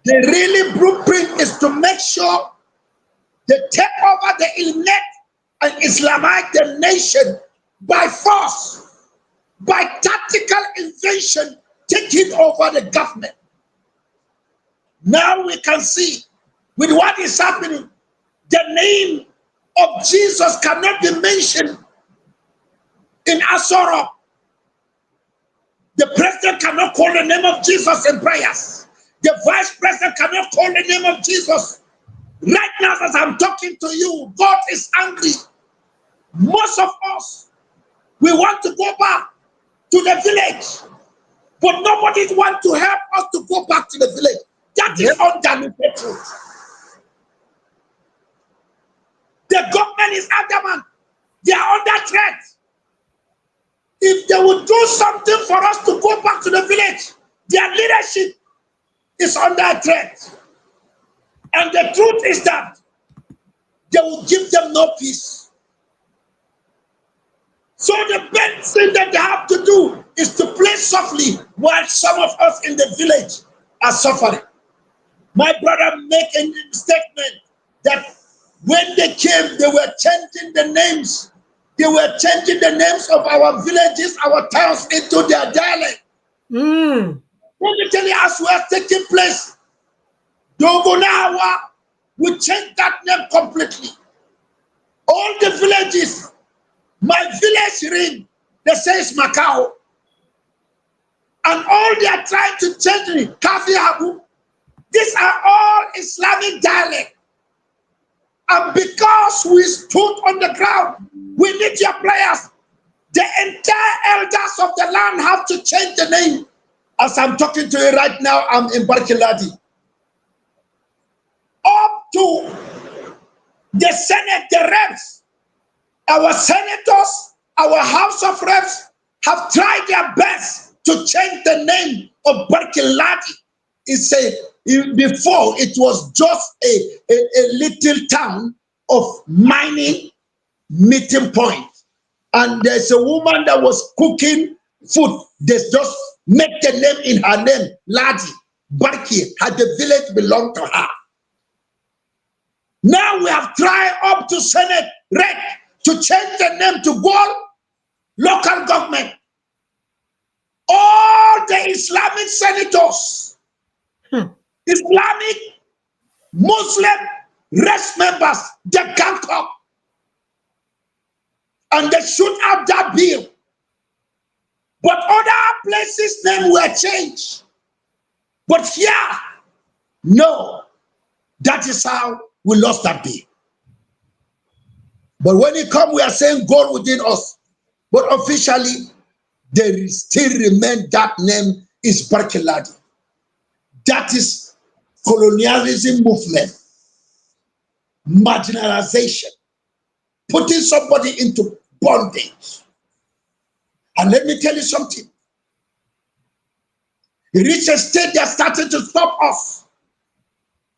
The really blueprint is to make sure they take over the elect and Islamize the nation by force, by tactical invasion, taking over the government. Now we can see with what is happening, the name of Jesus cannot be mentioned in Asoro. The president cannot call the name of Jesus in prayers. The vice president cannot call the name of Jesus. Right now, as I'm talking to you, God is angry. Most of us, we want to go back to the village, but nobody wants to help us to go back to the village. That is undiluted truth. The government is adamant. They are under threat. If they would do something for us to go back to the village, their leadership is under threat. And the truth is that they will give them no peace. So the best thing that they have to do is to play softly while some of us in the village are suffering. My brother made a statement that when they came, they were changing the names. They were changing the names of our villages, our towns into their dialect. Let me tell you, as well taking place, Dogonawa will change that name completely. All the villages, my village ring, they say it's Macau. And all they are trying to change it, Kafi Abu. These are all Islamic dialect. And because we stood on the ground, we need your prayers. The entire elders of the land have to change the name. As I'm talking to you right now, I'm in Barkiladi. Up to the Senate, the reps, our senators, our House of Reps have tried their best to change the name of Barkiladi. It's before it was just a little town of mining meeting point. And there's a woman that was cooking food. They just make the name in her name, Ladi. Barki, had the village belonged to her. Now we have tried up to Senate Rec to change the name to Gol local government. All the Islamic senators, Islamic, Muslim, rest members, they gang up. And they shoot out that bill. But other places' names were changed. But here, no. That is how we lost that bill. But when it comes, we are saying God within us. But officially, there still remain that name is Barkeladi. That is colonialism movement, marginalization, putting somebody into bondage. And let me tell you something. It reached a state that started to stop us.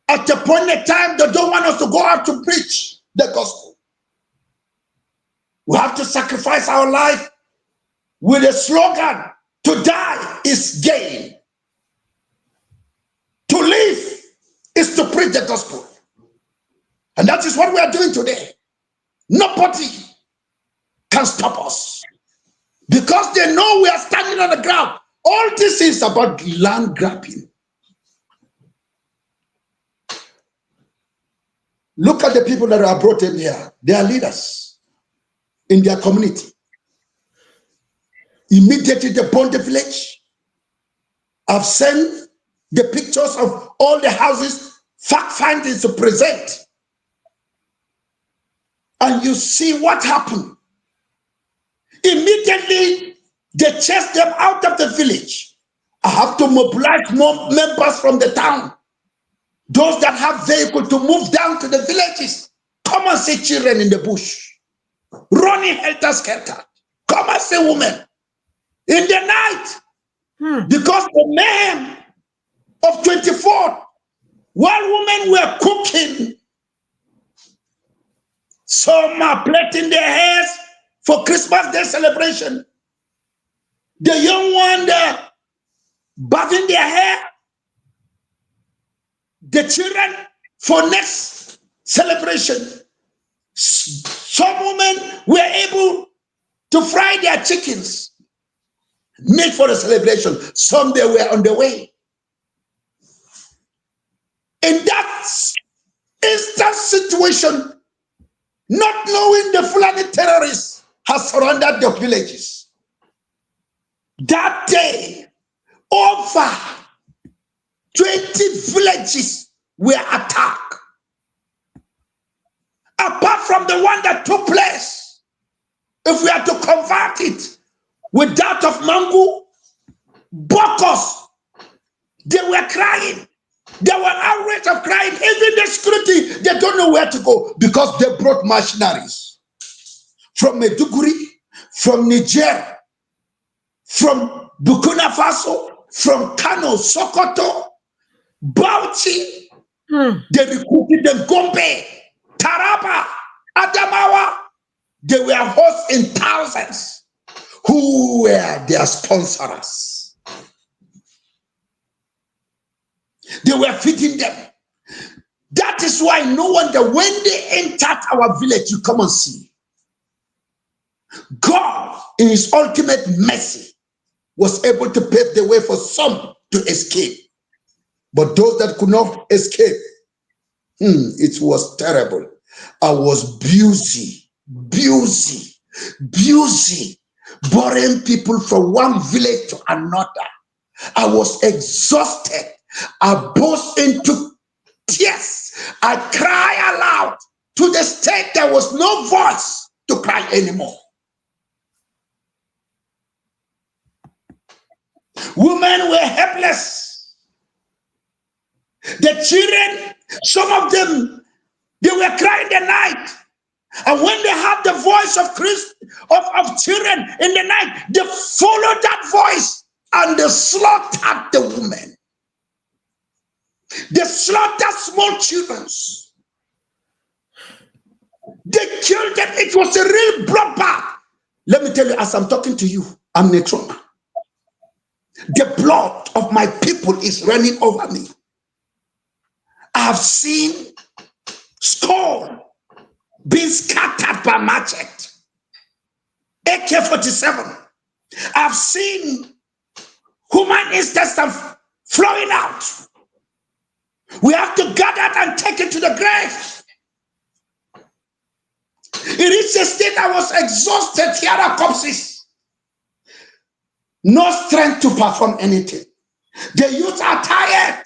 At the point in time, they don't want us to go out to preach the gospel. We have to sacrifice our life with a slogan, to die is gain. To live is to preach the gospel. And that is what we are doing today. Nobody can stop us. Because they know we are standing on the ground. All this is about land grabbing. Look at the people that are brought in here. They are leaders in their community. Immediately they burn the village. I've sent the pictures of all the houses, fact findings to present. And you see what happened. Immediately they chased them out of the village. I have to mobilize more members from the town. Those that have vehicles to move down to the villages. Come and see children in the bush. Running helter-skelter. Come and see women. In the night. Because the men of 24th, while women were cooking, some are plaiting their hairs for Christmas Day celebration. the young one there bathing their hair, the children for next celebration. Some women were able to fry their chickens, made for the celebration. Some they were on the way. In that instant situation, not knowing the Fulani terrorists has surrounded the villages. That day, over 20 villages were attacked. Apart from the one that took place, if we are to convert it with that of Mangu, Bokos, they were crying. There were outrage of crying. Even the security, they don't know where to go because they brought mercenaries from Maiduguri, from Niger, from Burkina Faso, from Kano, Sokoto, Bauchi. They recruited them, Gombe, Taraba, Adamawa. They were hosts in thousands who were their sponsors. They were feeding them. That is why no wonder when they entered our village, you come and see. God, in his ultimate mercy, was able to pave the way for some to escape. But those that could not escape, it was terrible. I was busy, boring people from one village to another. I was exhausted. I burst into tears. I cried aloud to the state there was no voice to cry anymore. Women were helpless. The children, some of them, they were crying the night. And when they had the voice of children in the night, they followed that voice and they slaughtered the women. They slaughtered small children. They killed them. It was a real bloodbath. Let me tell you, as I'm talking to you, I'm in a trauma. The blood of my people is running over me. I have seen skull being scattered by machete, AK-47. I've seen human intestine flowing out. We have to gather and take it to the grave. It reached a state I was exhausted, tiara corpses. No strength to perform anything. The youth are tired.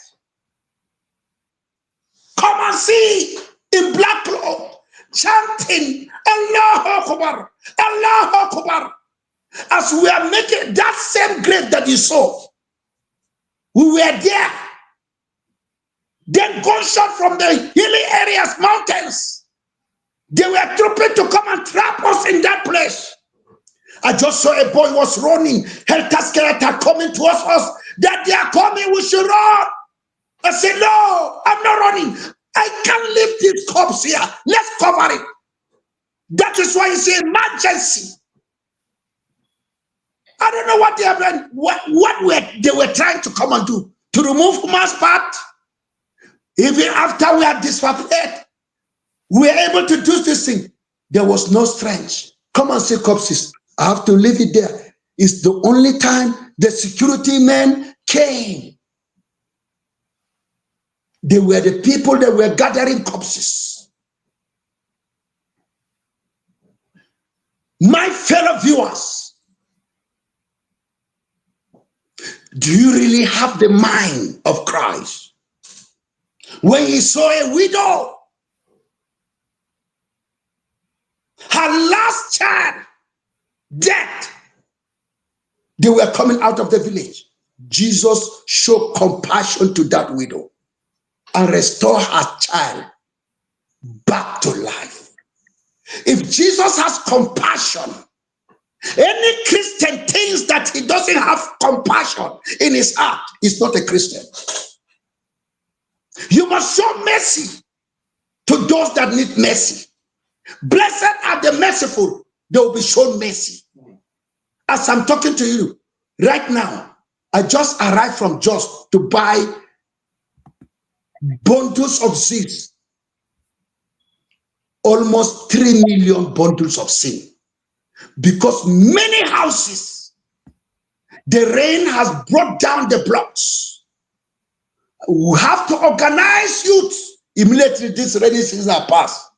Come and see in black cloth, chanting Allahu Akbar, Allahu Akbar. As we are making that same grave that you saw, we were there. Then gunshot from the hilly areas, mountains. They were trooping to come and trap us in that place. I just saw a boy was running, helter-skelter coming towards us. That they are coming, we should run. I said, no, I'm not running. I can't leave this corpse here. Let's cover it. That is why you say emergency. I don't know what they have done, they were trying to come and do. To remove human's part. Even after we had disappeared, we were able to do this thing. There was no strength. Come and see corpses. I have to leave it there. It's the only time the security men came. They were the people that were gathering corpses. My fellow viewers, do you really have the mind of Christ? When he saw a widow, her last child, dead, they were coming out of the village. Jesus showed compassion to that widow and restored her child back to life. If Jesus has compassion, any Christian thinks that he doesn't have compassion in his heart is not a Christian. You must show mercy to those that need mercy. Blessed are the merciful, they will be shown mercy. As I'm talking to you, Right now, I just arrived from Jos to buy bundles of seeds, almost 3 million bundles of seed, because many houses, the rain has brought down the blocks. We have to organize youth immediately this rainy season pass.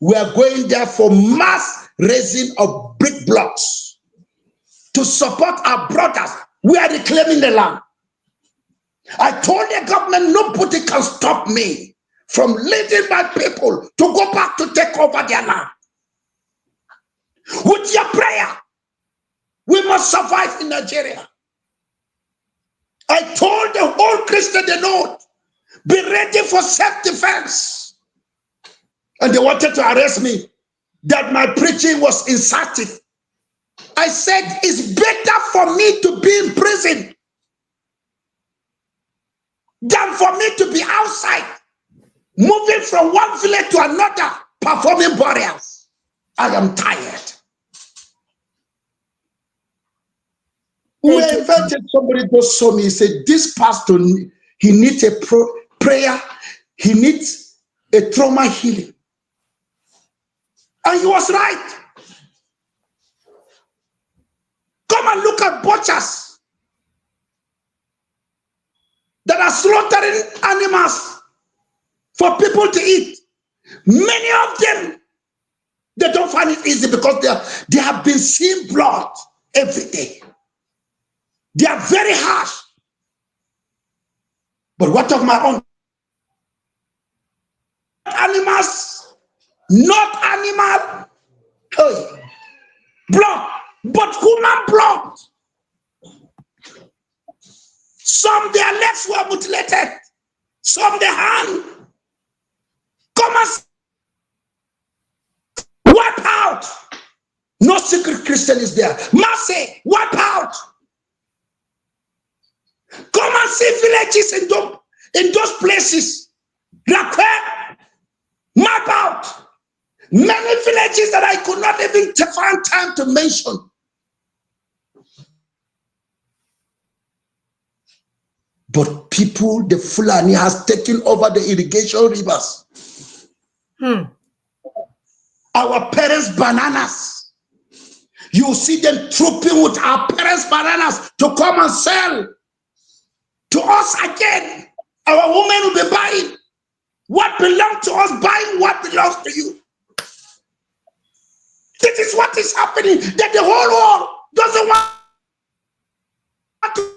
We are going there for mass raising of brick blocks to support our brothers. We are reclaiming the land. I told the government nobody can stop me from leading my people to go back to take over their land. With your prayer, we must survive in Nigeria. I told the whole Christian the North, be ready for self-defense. And they wanted to arrest me, that my preaching was insertive. I said, it's better for me to be in prison than for me to be outside, moving from one village to another, performing burials. I am tired. We invited somebody to show me. He said, this pastor, he needs a prayer. He needs a trauma healing. And he was right. Come and look at butchers that are slaughtering animals for people to eat. Many of them, they don't find it easy because they have been seeing blood every day. They are very harsh. But what of my own? Animals, not animal blood, but human blood. Some their legs were mutilated, some their hand. Come and wipe out. No secret Christian is there. Mercy, wipe out. Come and see villages in those places. Map out. Many villages that I could not even find time to mention. But people, the Fulani has taken over the irrigation rivers. Our parents' bananas. You see them trooping with our parents' bananas to come and sell to us again. Our women will be buying what belongs to us, buying what belongs to you. This is what is happening, that the whole world doesn't want to.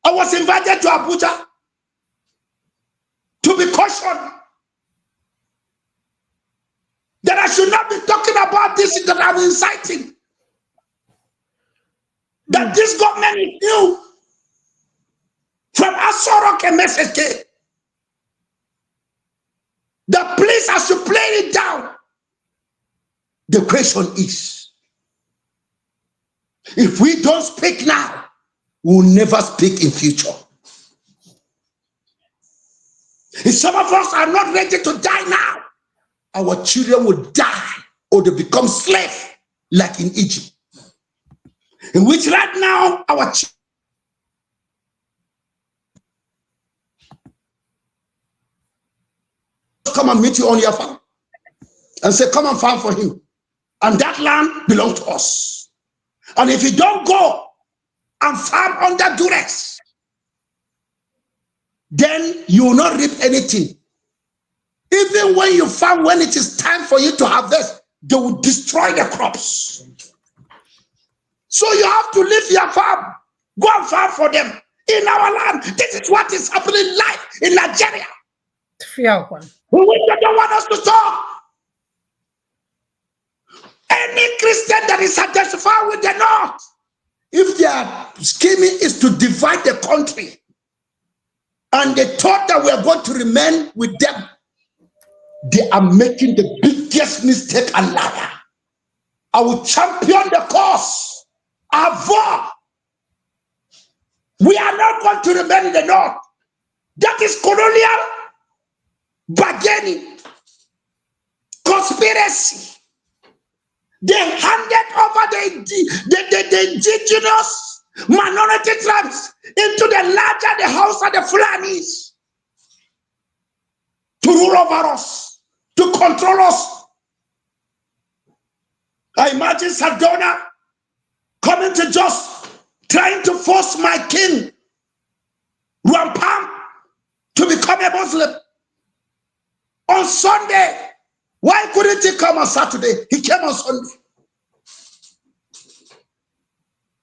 I was invited to Abuja to be cautioned that I should not be talking about this that I'm inciting. That this government is new. From Asorok a message came. The police has to play it down. The question is, if we don't speak now, we'll never speak in future. If some of us are not ready to die now, our children will die or they become slaves like in Egypt. In which right now, our children come and meet you on your farm and say, come and farm for him. And that land belongs to us. And if you don't go and farm under duress, then you will not reap anything. Even when you farm, when it is time for you to harvest, they will destroy the crops. So you have to leave your farm, go and farm for them in our land. This is what is happening live in Nigeria. We don't want us to talk. Any Christian that is identified with the North, if their scheming is to divide the country, and they thought that we are going to remain with them, they are making the biggest mistake and liar. I will champion the cause. Avoid. We are not going to remain in the North. That is colonial bargaining, conspiracy. They handed over the indigenous minority tribes into the larger the house of the Fulanis to rule over us, to control us. I imagine Sardona coming to just trying to force my king, Rampam, to become a Muslim on Sunday. Why couldn't he come on Saturday? He came on Sunday.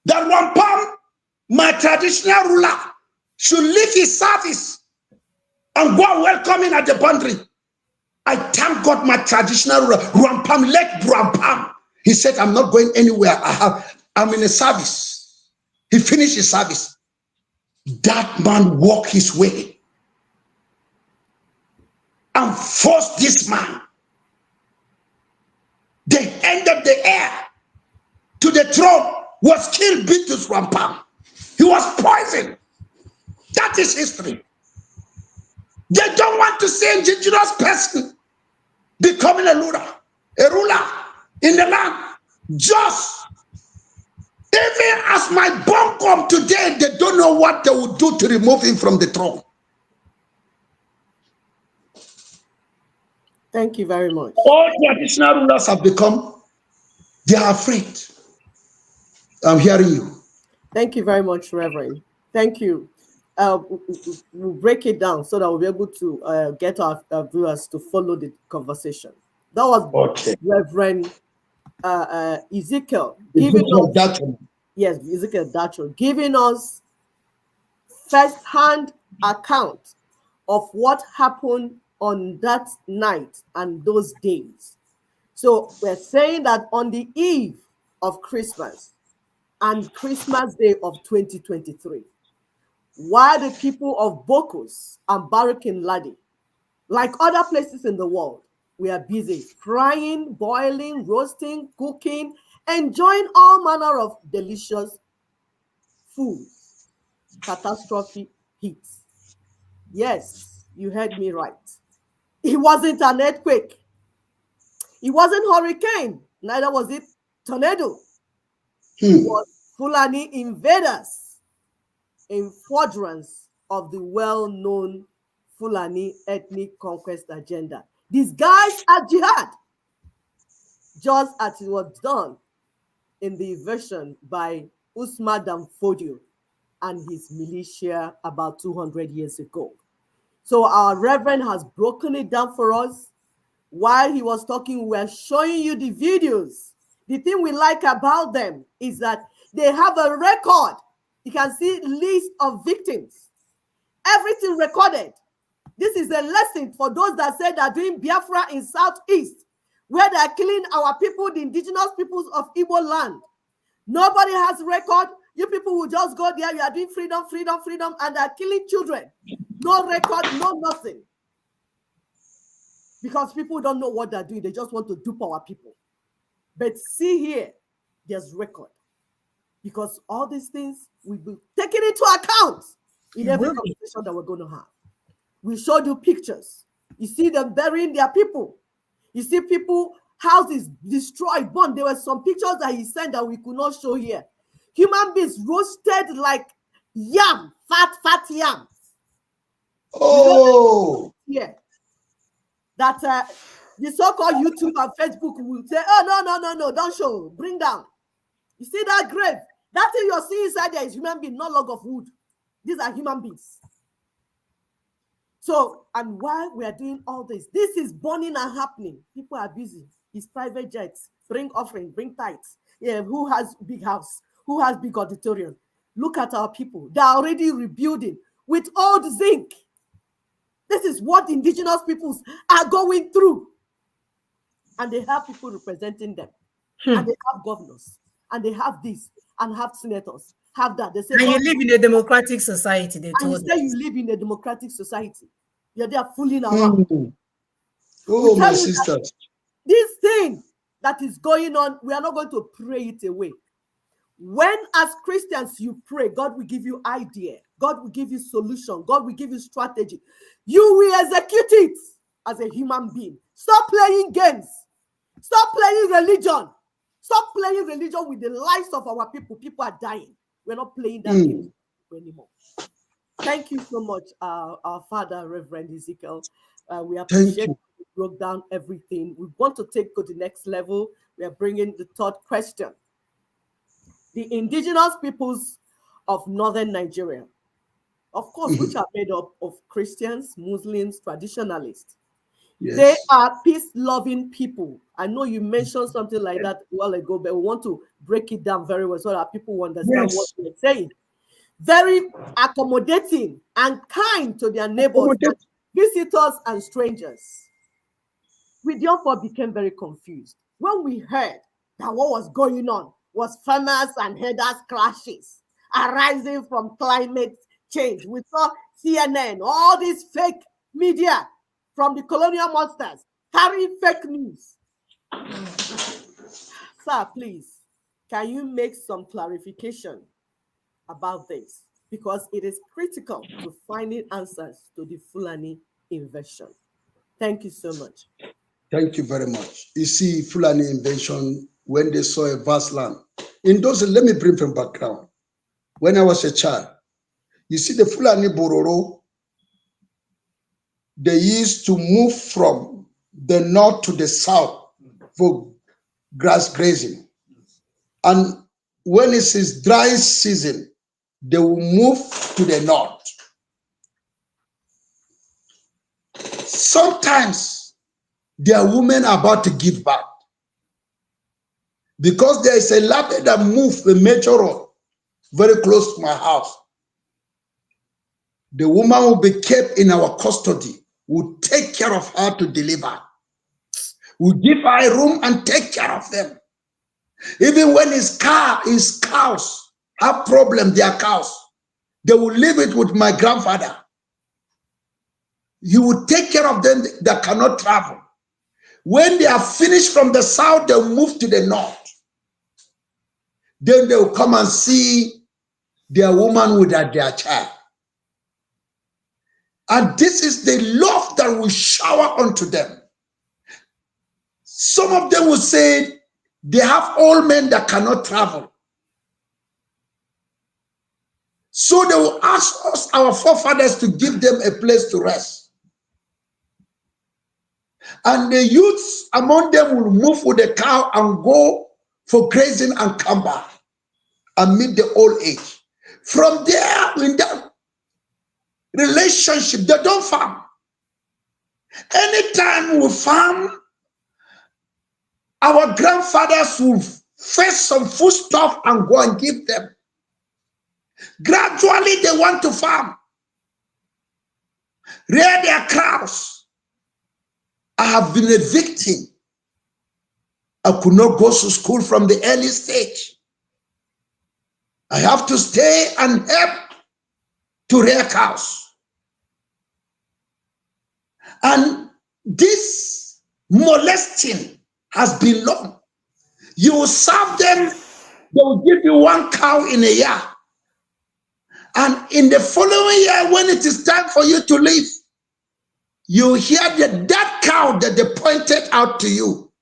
That Rampam, my traditional ruler, should leave his service and go and welcome him at the boundary. I thank God my traditional ruler, Rampam, let Rampam. He said, I'm not going anywhere. I'm in a service. He finished his service. That man walked his way and forced this man. The end of the heir to the throne was killed Bitus Rampam. He was poisoned. That is history. They don't want to see indigenous person becoming a ruler in the land. Just even as my bone come today, they don't know what they would do to remove him from the throne. Thank you very much. All traditional rulers have become, they are afraid. I'm hearing you. Thank you very much, Reverend. Thank you. We'll break it down so that we'll be able to get our viewers to follow the conversation. That was okay. Reverend Ezekiel giving us, yes, Ezekiel Dacho, giving us first-hand account of what happened on that night and those days. So we're saying that on the eve of Christmas and Christmas Day of 2023, while the people of Bokos and Barakin Ladi, like other places in the world, we are busy frying, boiling, roasting, cooking, enjoying all manner of delicious foods. Catastrophe hits. Yes, you heard me right. It wasn't an earthquake. It wasn't hurricane. Neither was it tornado. It was Fulani invaders in furtherance of the well-known Fulani ethnic conquest agenda, disguised as jihad, just as it was done in the version by Usman Danfodio and his militia about 200 years ago. So our Reverend has broken it down for us. While he was talking, we are showing you the videos. The thing we like about them is that they have a record. You can see list of victims. Everything recorded. This is a lesson for those that say they're doing Biafra in Southeast, where they're killing our people, the indigenous peoples of Igbo land. Nobody has record. You people will just go there. You are doing freedom, freedom, freedom, and they're killing children. No record, no nothing. Because people don't know what they're doing. They just want to dupe our people. But see here, there's record. Because all these things will be taken into account in every conversation that we're going to have. We showed you pictures. You see them burying their people. You see people, houses destroyed, burned. There were some pictures that he sent that we could not show here. Human beings roasted like yam, fat yams. Oh! Yeah. That the so-called YouTube and Facebook will say, oh, no, don't show, bring down. You see that grave? That thing you're seeing inside there is human being, not log of wood. These are human beings. So, and while we are doing all this is burning and happening. People are busy. It's private jets. Bring offering, bring tithes. Yeah, who has big house? Who has big auditorium? Look at our people. They're already rebuilding with old zinc. This is what indigenous peoples are going through. And they have people representing them. And they have governors. And they have this. And have senators. Have that. They say, and you live in a democratic society, they told us. And you say you live in a democratic society. You're there fooling around. Oh, my sisters. This thing that is going on, we are not going to pray it away. When as Christians you pray, God will give you idea. God will give you solution. God will give you strategy. You will execute it as a human being. Stop playing games. Stop playing religion. Stop playing religion with the lives of our people. People are dying. We're not playing that game anymore. Thank you so much, our father, Reverend Ezekiel. We appreciate you broke down everything. We want to take to the next level. We are bringing the third question. The indigenous peoples of northern Nigeria, of course, which are made up of Christians, Muslims, traditionalists. Yes. They are peace-loving people. I know you mentioned something like that a while ago, but we want to break it down very well so that people will understand what we're saying. Very accommodating and kind to their neighbors, and visitors, and strangers. We therefore became very confused when we heard that what was going on was farmers and herders clashes arising from climate change. We saw CNN, all these fake media from the colonial monsters carrying fake news. Sir, please, can you make some clarification about this? Because it is critical to finding answers to the Fulani invasion. Thank you so much. Thank you very much. You see, Fulani invasion, when they saw a vast land, in those, let me bring from background. When I was a child, you see the Fulani Bororo, they used to move from the north to the south for grass grazing. And when it is dry season, they will move to the north. Sometimes there are women about to give birth. Because there is a ladder that moves the major road very close to my house. The woman will be kept in our custody. We'll take care of her to deliver. We'll give her a room and take care of them. Even when his cows have problem, their cows, they will leave it with my grandfather. He will take care of them that cannot travel. When they are finished from the south, they'll move to the north. Then they'll come and see their woman with their child. And this is the love that will shower onto them. Some of them will say they have old men that cannot travel. So they will ask us, our forefathers, to give them a place to rest. And the youths among them will move with the cow and go for grazing and come back and meet the old age. From there, in that relationship, they don't farm. Anytime we farm, our grandfathers will fetch some foodstuff and go and give them. Gradually, they want to farm, rear their cows. I have been a victim. I could not go to school from the early stage. I have to stay and help to rear cows. And this molesting has been long. You will serve them, they will give you one cow in a year. And in the following year, when it is time for you to leave, you hear that cow that they pointed out to you,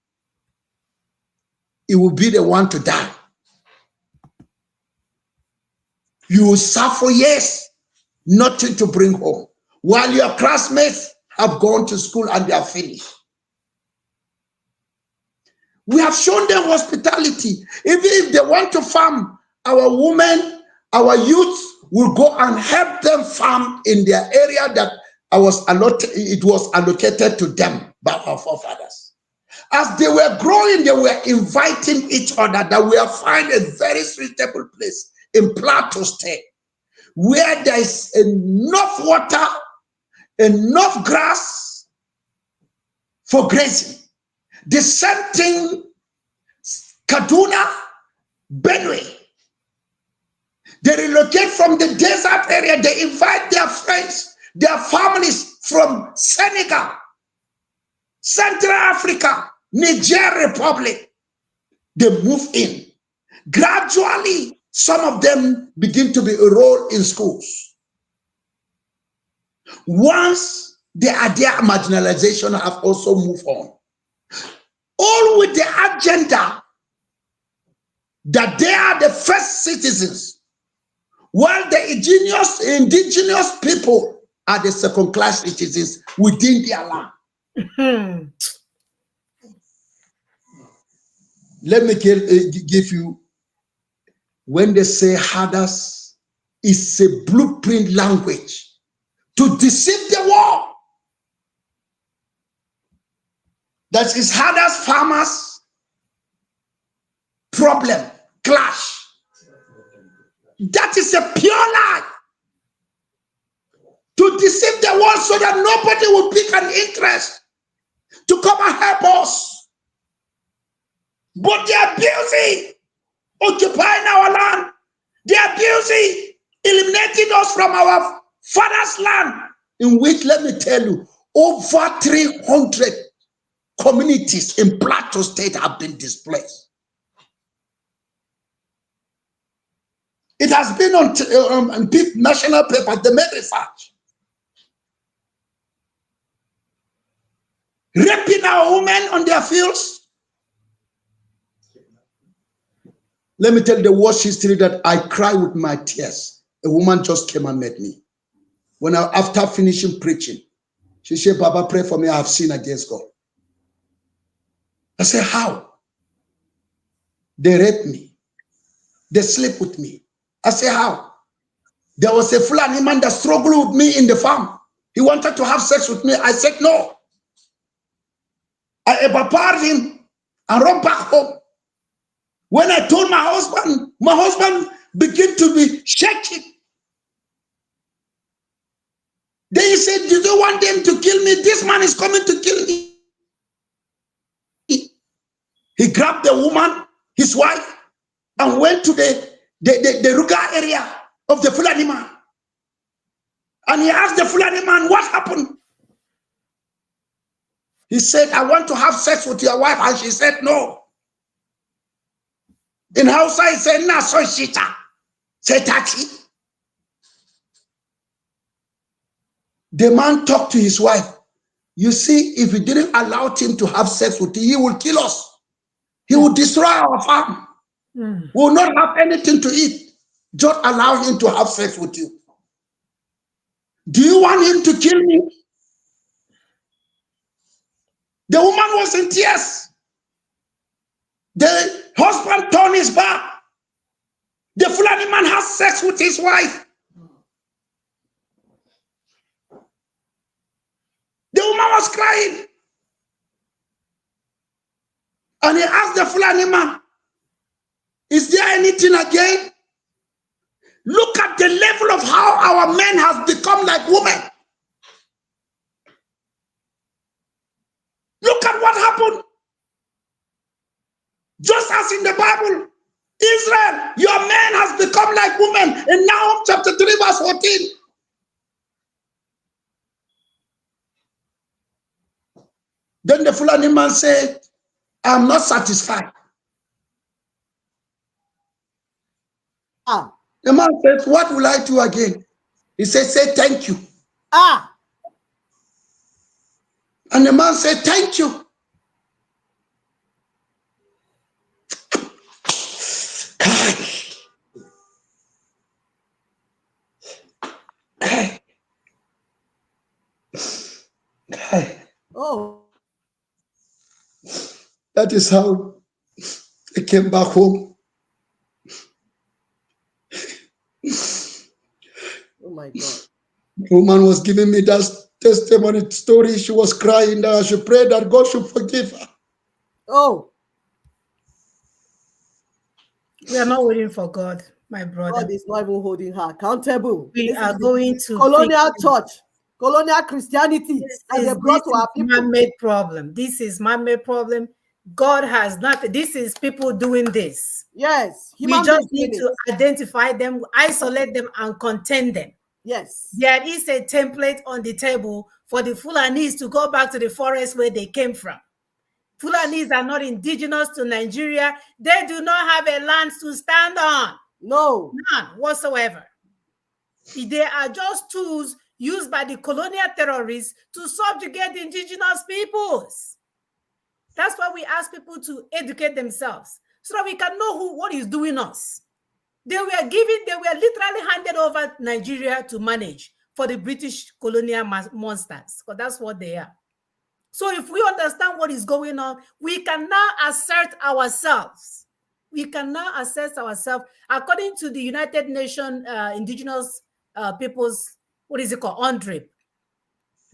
it will be the one to die. You will serve for years, nothing to bring home, while your classmates have gone to school and they are finished. We have shown them hospitality. Even if they want to farm, our women, our youth will go and help them farm in their area that it was allocated to them by our forefathers. As they were growing, they were inviting each other that we have find a very suitable place in Plateau State, where there is enough water, enough grass for grazing. The same thing, Kaduna, Benue. They relocate from the desert area. They invite their friends, their families from Senegal, Central Africa, Niger Republic. They move in. Gradually, some of them begin to be enrolled in schools. Once they are there, marginalization have also moved on. All with the agenda that they are the first citizens while the indigenous people are the second-class citizens within their land. Let me give you, when they say Hadas is a blueprint language to deceive the world. That is Hadas farmers' problem, clash. That is a pure lie. To deceive the world so that nobody will pick an interest to come and help us. But they are busy occupying our land. They are busy eliminating us from our father's land, in which, let me tell you, over 300 communities in Plateau State have been displaced. It has been on national paper. They made research. Raping our women on their fields. Let me tell you the worst history that I cry with my tears. A woman just came and met me. After finishing preaching, she said, Baba, pray for me. I have sinned against God. I said, how? They raped me. They sleep with me. I said, how? There was a Fulani man that struggled with me in the farm. He wanted to have sex with me. I said, no. I evaporated him and run back home. When I told my husband began to be shaking. Then he said, do you want them to kill me? This man is coming to kill me. He grabbed the woman, his wife, and went to the Ruga area of the Fulani man. And he asked the Fulani man, what happened? He said, I want to have sex with your wife. And she said, no. In Hausa, he said, na so shita. Say tati. The man talked to his wife. You see, if we didn't allow him to have sex with you, he will kill us. He will destroy our farm. We will not have anything to eat. Just allow him to have sex with you. Do you want him to kill me? The woman was in tears. The husband turned his back. The Fulani man has sex with his wife. The woman was crying. And he asked the Fulani man, is there anything again? Look at the level of how our men have become like women. Look at what happened. Just as in the Bible, Israel, your man has become like women. In Nahum chapter 3 verse 14. Then the Fulani man said, I'm not satisfied. The man said, what will I do again? He said, say thank you. And the man said, thank you. Oh. That is how I came back home. Oh my God. The woman was giving me that testimony story. She was crying that I should pray that God should forgive her. Oh. We are not waiting for God, my brother. God is not even holding her accountable. We are going to colonial church, colonial Christianity that they brought to our people. Man-made problem. This is man-made problem. God has not. This is people doing this. Yes. We just need to identify them, isolate them, and contain them. Yes. There is a template on the table for the Fulanis to go back to the forest where they came from. Fulanis are not indigenous to Nigeria. They do not have a land to stand on. No. None whatsoever. They are just tools used by the colonial terrorists to subjugate the indigenous peoples. That's why we ask people to educate themselves so that we can know what is doing us. They were literally handed over Nigeria to manage for the British colonial monsters, because that's what they are. So if we understand what is going on, we can now assert ourselves. We can now assert ourselves according to the United Nations Indigenous Peoples, what is it called? UNDRIP,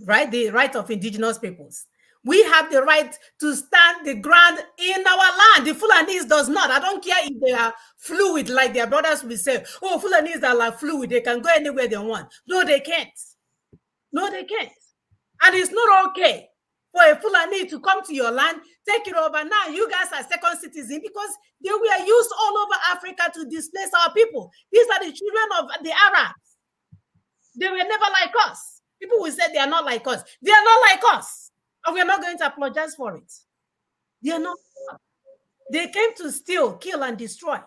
right? The right of indigenous peoples. We have the right to stand the ground in our land. The Fulanese does not. I don't care if they are fluid, like their brothers will say, oh, Fulanese are like fluid. They can go anywhere they want. No, they can't. No, they can't. And it's not okay for a Fulani to come to your land, take it over. Now you guys are second citizen, because they were used all over Africa to displace our people. These are the children of the Arabs. They were never like us. People will say they are not like us. They are not like us. And we're not going to apologize for it. They are not. They came to steal, kill, and destroy.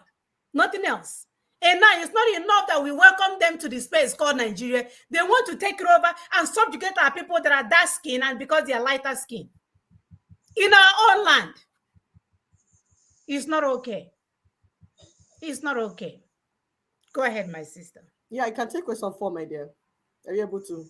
Nothing else. And now it's not enough that we welcome them to the space called Nigeria. They want to take it over and subjugate our people that are dark skin, and because they are lighter skin in our own land. It's not okay. It's not okay. Go ahead, my sister. Yeah, I can take question 4, my dear. Are you able to?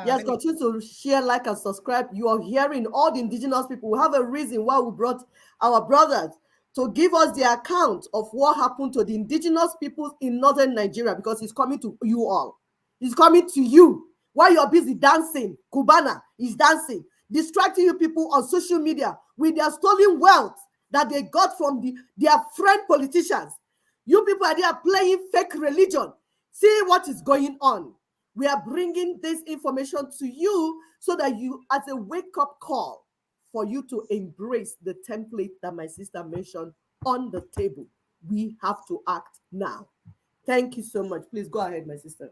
Yes, continue to share, like, and subscribe. You are hearing all the indigenous people. We have a reason why we brought our brothers to give us the account of what happened to the indigenous people in northern Nigeria, because it's coming to you all. It's coming to you. While you're busy dancing, Cubana is dancing, distracting you people on social media with their stolen wealth that they got from their friend politicians. You people are there playing fake religion. See what is going on. We are bringing this information to you so that you, as a wake-up call, for you to embrace the template that my sister mentioned on the table. We have to act now. Thank you so much. Please go ahead, my sister.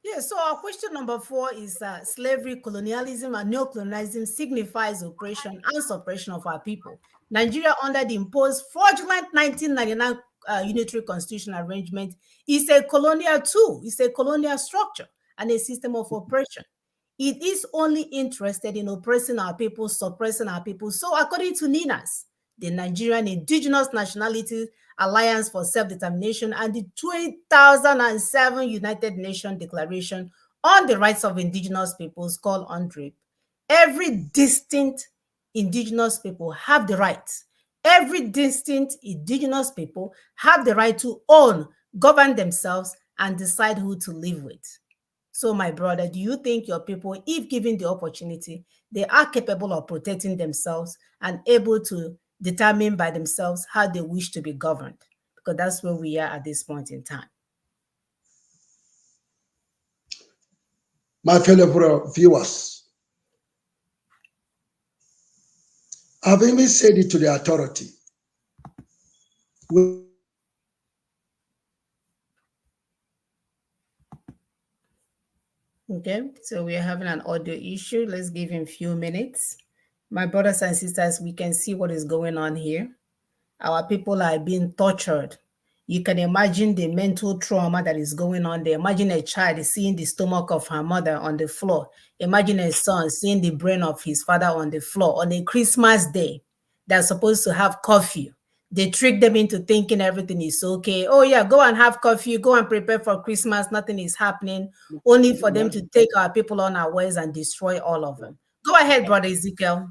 Yeah, so our question number 4 is slavery, colonialism, and neocolonialism signifies oppression and suppression of our people. Nigeria, under the imposed fraudulent 1999 unitary constitutional arrangement, is a colonial tool, it's a colonial structure and a system of oppression. It is only interested in oppressing our people, suppressing our people. So according to NINAS, the Nigerian Indigenous Nationalities Alliance for Self-Determination, and the 2007 United Nations Declaration on the Rights of Indigenous Peoples, called UNDRIP, every distinct indigenous people have the right. Every distinct indigenous people have the right to own, govern themselves, and decide who to live with. So, my brother, do you think your people, if given the opportunity, they are capable of protecting themselves and able to determine by themselves how they wish to be governed? Because that's where we are at this point in time. My fellow viewers, I've even said it to the authority. Okay, so we are having an audio issue. Let's give him a few minutes. My brothers and sisters, we can see what is going on here. Our people are being tortured. You can imagine the mental trauma that is going on there. Imagine a child seeing the stomach of her mother on the floor. Imagine a son seeing the brain of his father on the floor on a Christmas day. They're supposed to have curfew. They trick them into thinking everything is okay. Oh yeah, go and have coffee, go and prepare for Christmas. Nothing is happening, only for them to take our people on our ways and destroy all of them. Go ahead, Brother Ezekiel.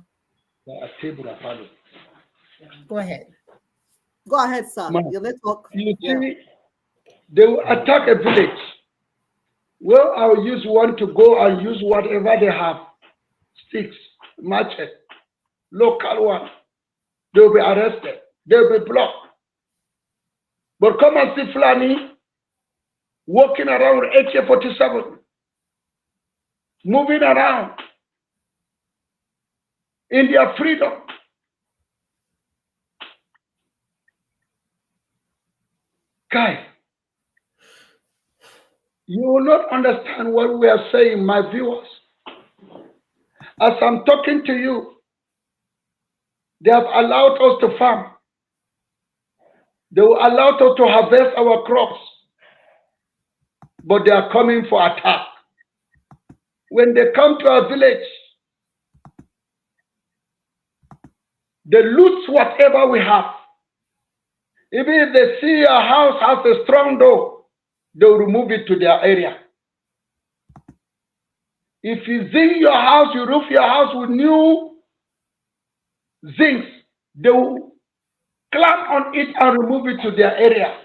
Go ahead. Go ahead, sir. Your network. You see, they will attack a village. Well, I'll use one to go and use whatever they have. Sticks, matches, local one. They'll be arrested. They'll be blocked. But come and see Fulani walking around with AK-47, moving around in their freedom. Guys, you will not understand what we are saying, my viewers. As I'm talking to you, they have allowed us to farm. They will allow us to harvest our crops. But they are coming for attack. When they come to our village, they loot whatever we have. Even if they see your house has a strong door, they will remove it to their area. If you zinc your house, you roof your house with new zincs, they will clamp on it and remove it to their area.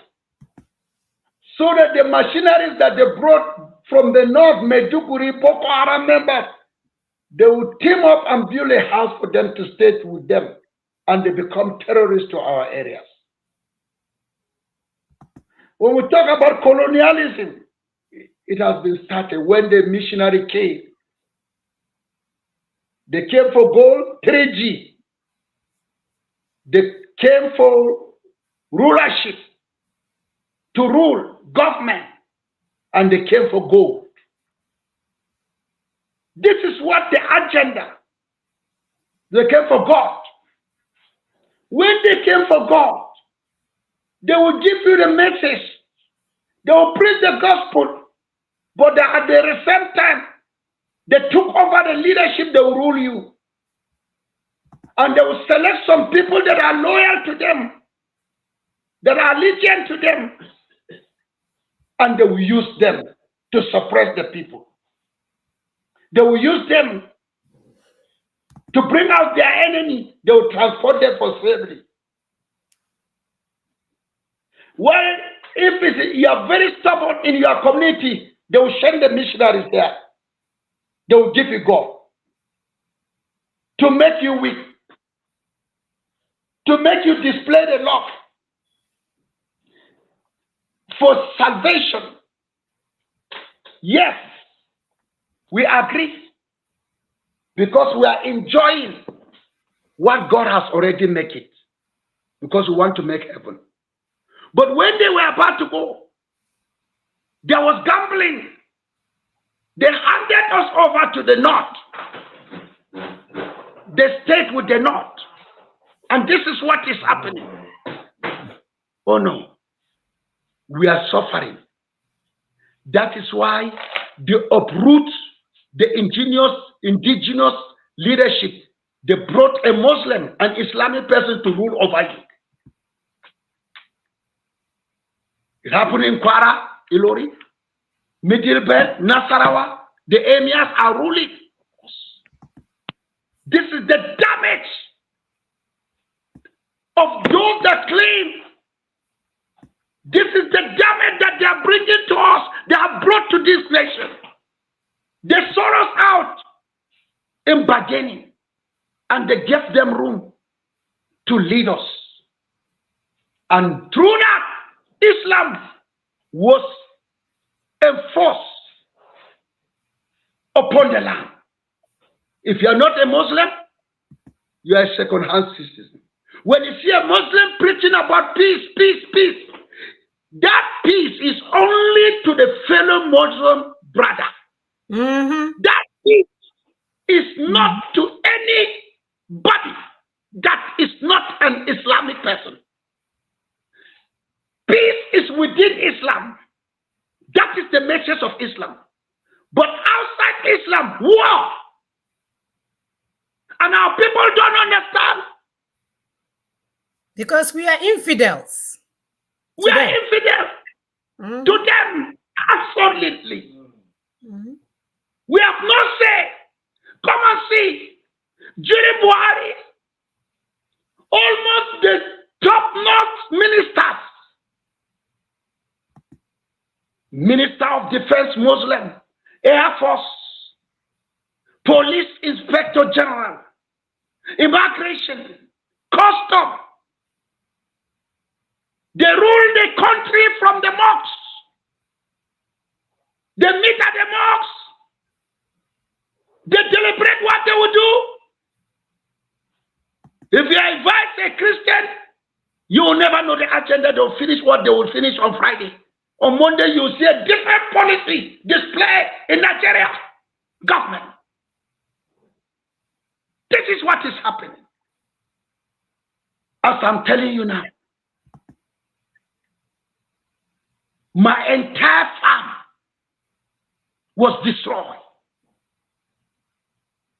So that the machineries that they brought from the north, Maiduguri, Boko Haram members, they will team up and build a house for them to stay with them, and they become terrorists to our areas. When we talk about colonialism, it has been started when the missionary came. They came for gold, 3G. They came for rulership, to rule government, and they came for gold. This is what the agenda. They came for God. When they came for God, they will give you the message. They will preach the gospel, but at the same time, they took over the leadership, they will rule you. And they will select some people that are loyal to them, that are allegiant to them, and they will use them to suppress the people. They will use them to bring out their enemy. They will transport them for slavery. Well, if you are very stubborn in your community, they will send the missionaries there. They will give you God to make you weak, to make you display the love for salvation. Yes, we agree, because we are enjoying what God has already made it, because we want to make heaven. But when they were about to go, there was gambling. They handed us over to the north. They stayed with the north. And this is what is happening. Oh no, we are suffering. That is why they uproot the indigenous leadership. They brought a Muslim, an Islamic person to rule over you. It happened in Kwara, Ilori, Middle Belt, Nasarawa. The emirs are ruling. This is the damage of those that claim. This is the damage that they are bringing to us. They have brought to this nation. They saw us out in bargaining, and they gave them room to lead us. And through that, Islam was enforced upon the land. If you are not a Muslim, you are a second-hand citizen. When you see a Muslim preaching about peace, peace, peace, that peace is only to the fellow Muslim brother. That peace is not to anybody that is not an Islamic person. Peace is within Islam. That is the message of Islam. But outside Islam, war. And our people don't understand. Because we are infidels. We are infidels. To them, absolutely. We have not said, come and see, during Buhari, almost the top-notch ministers, Minister of Defense Muslim, Air Force, Police Inspector General, Immigration, Custom. They rule the country from the mosques. They meet at the mosques. They deliberate what they will do. If you invite a Christian, you will never know the agenda. They will finish what they will finish on Friday. On Monday, you will see a different policy display in Nigeria government. This is what is happening. As I'm telling you now, my entire farm was destroyed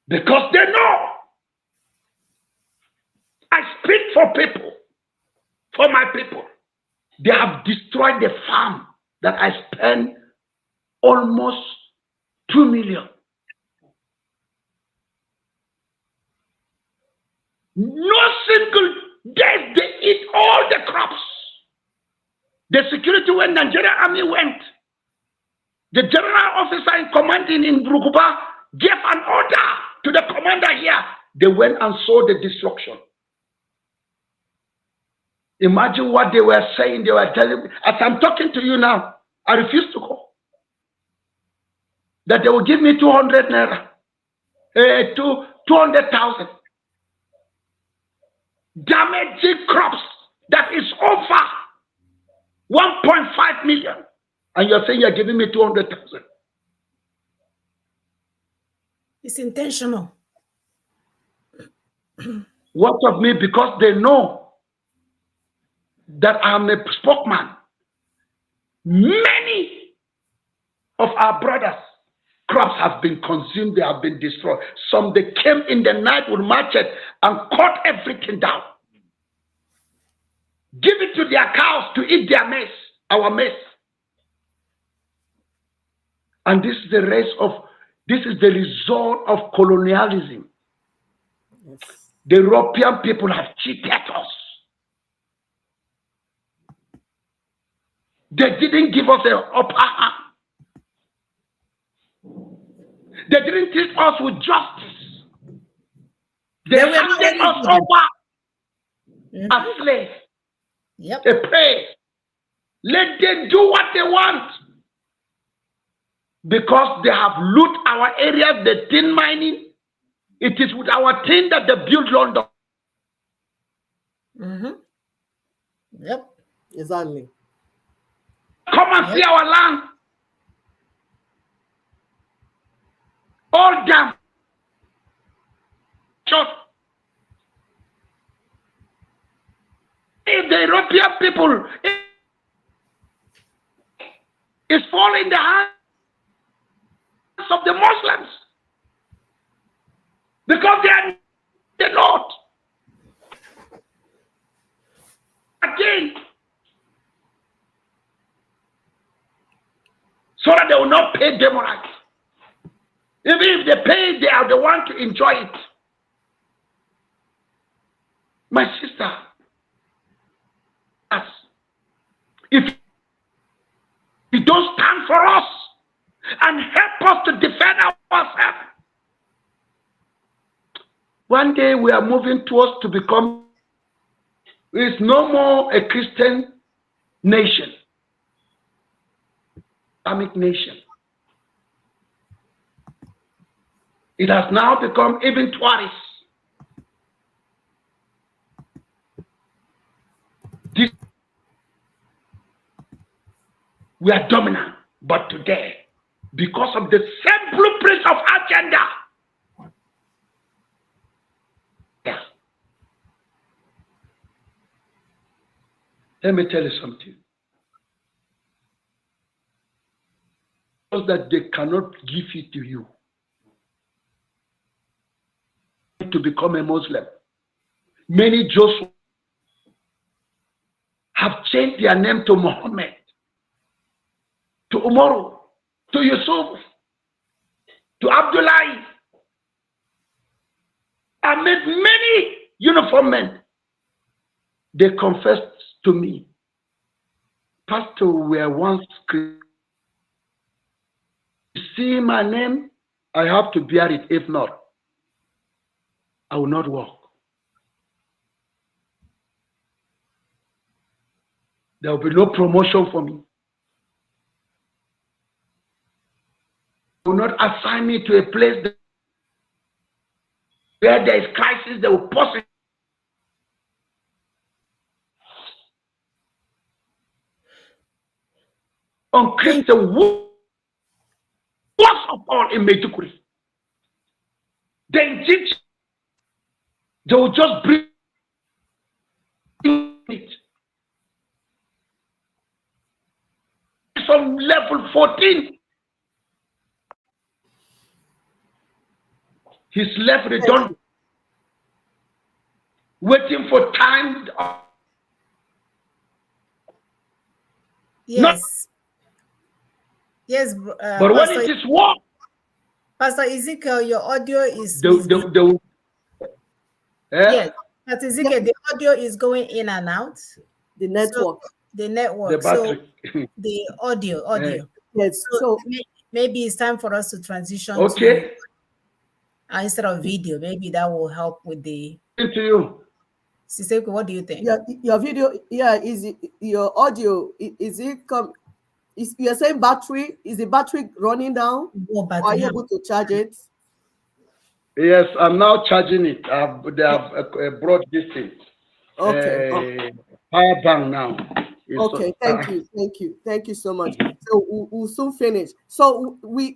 because they know I speak for people, for my people. They have destroyed the farm that I spent almost 2 million. No single day they eat all the crops. The security when Nigerian army went, the general officer in commanding in Brukuba gave an order to the commander here. They went and saw the destruction. Imagine what they were saying. They were telling me, as I'm talking to you now, I refuse to go. That they will give me 200 naira, 200,000. Damaging crops that is over 1.5 million. And you're saying you're giving me 200,000. It's intentional. What of me? Because they know that I'm a spokesman. Many of our brothers, crops have been consumed, they have been destroyed. Some they came in the night with machete and cut everything down. Give it to their cows to eat their maize, our maize. And this is the result of colonialism. Yes. The European people have cheated us. They didn't give us an upper hand. They didn't treat us with justice. They handed us over as slaves. Yep. They pray. Let them do what they want. Because they have looted our areas, the tin mining. It is with our tin that they build London. Yep. Exactly. Come and see our land. All damn. If the European people is falling in the hands of the Muslims, because they are the Lord. Again, so that they will not pay them right. Even if they pay, they are the one to enjoy it. My sister, if you don't stand for us and help us to defend ourselves, one day we are moving towards to become, it's no more a Christian nation, Islamic nation. It has now become even tourist. This, we are dominant, but today, because of the same blueprint of agenda, let me tell you something. Because that they cannot give it to you to become a Muslim. Many Jews have changed their name to Muhammad, to Umaru, to Yusuf, to Abdullah. I met many uniform men. They confessed to me, Pastor, we were once Christians. See my name, I have to bear it. If not, I will not walk. There will be no promotion for me. They will not assign me to a place where there is crisis. They will pause it. On Christian, worst of all in Medjugorje, they teach. They will just bring it. From level 14, he's left redundant, waiting for time. Not, Yes. Yes, but when Pastor. it is war, Pastor Ezekiel, your audio is misbehaving. the Yes, eh, Pastor Yeah, Ezekiel, the audio is going in and out. the So network. the the network. So battery. the audio, Eh, audio. Yes. So So maybe it's time for us to transition to okay, instead of video. Maybe that will help with the. into you. Siseko, what do you think? your video, yeah, your audio? Is it come? Is you're saying battery? Is the battery running down? Oh, Or are battery. you able to charge it? Yes, I'm now charging it. They Oh, have brought this thing. okay. Power bank now. It's, Okay, thank you so much. So we'll soon finish. So we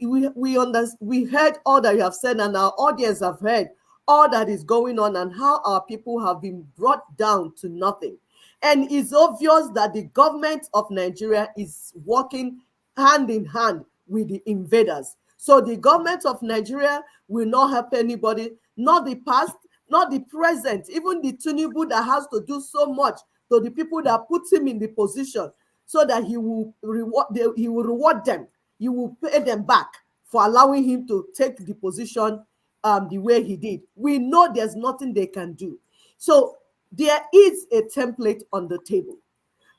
heard all that you have said, and our audience have heard all that is going on, and how our people have been brought down to nothing. And it's obvious that the government of Nigeria is working hand in hand with the invaders. So the government of Nigeria will not help anybody, not the past, not the present, even the Tinubu that has to do so much to the people that put him in the position, so that he will reward them. He will pay them back for allowing him to take the position the way he did. We know there's nothing they can do. So there is a template on the table.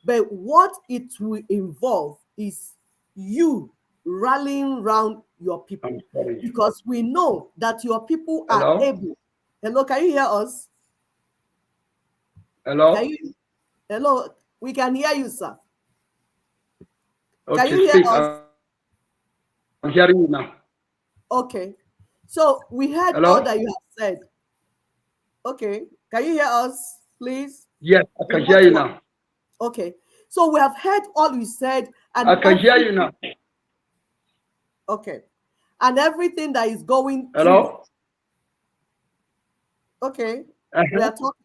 But what it will involve is you rallying around your people, because we know that your people are hello? able. Hello, can you hear us? Can Hello? you? Hello, we can hear you, sir. Can Okay, you hear speak. us? I'm hearing you now. Okay. So we heard all Hello? that you have said. Okay. Can you hear us, please? Yes, I The can hear you network. now. Okay. So we have heard all you said, and I can hear you now. okay, and everything that is going through. Hello? Okay. We Uh-huh. are talking.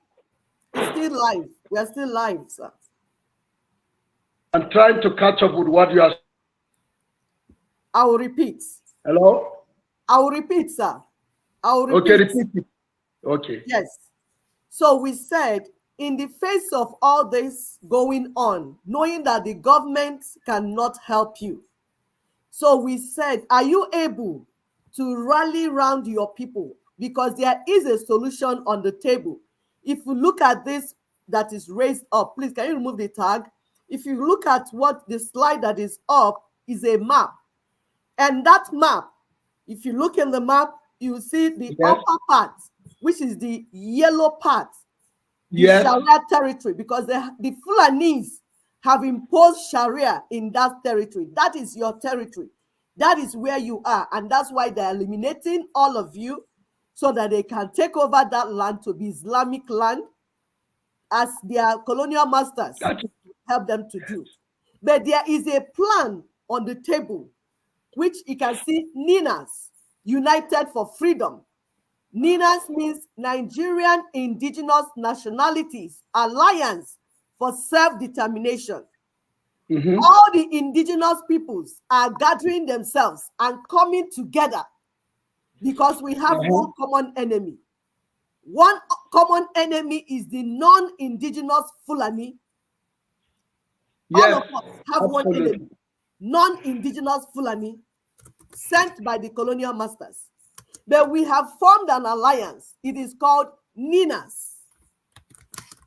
It's still live. We are still live, sir. I'm trying to catch up with what you are. I will repeat. Hello? I will repeat, sir. I will Okay, repeat. repeat it. Okay. Yes. So we said, in the face of all this going on, knowing that the government cannot help you, so we said, are you able to rally around your people? Because there is a solution on the table. If you look at this that is raised up, please, can you remove the tag? If you look at what the slide that is up is a map. And that map, if you look in the map, you see the Yes. upper part, which is the yellow part, the Yes. Sharia territory, because the Fulanese have imposed Sharia in that territory. That is your territory. That is where you are. And that's why they're eliminating all of you, so that they can take over that land to be Islamic land, as their colonial masters help them to do. But there is a plan on the table, which you can see, NINAS, United for Freedom. NINAS means Nigerian Indigenous Nationalities Alliance for Self-Determination. All the indigenous peoples are gathering themselves and coming together, because we have one common enemy. One common enemy is the non-indigenous Fulani. Yes. All of us have one enemy, non-indigenous Fulani, sent by the colonial masters. But we have formed an alliance. It is called NINAS.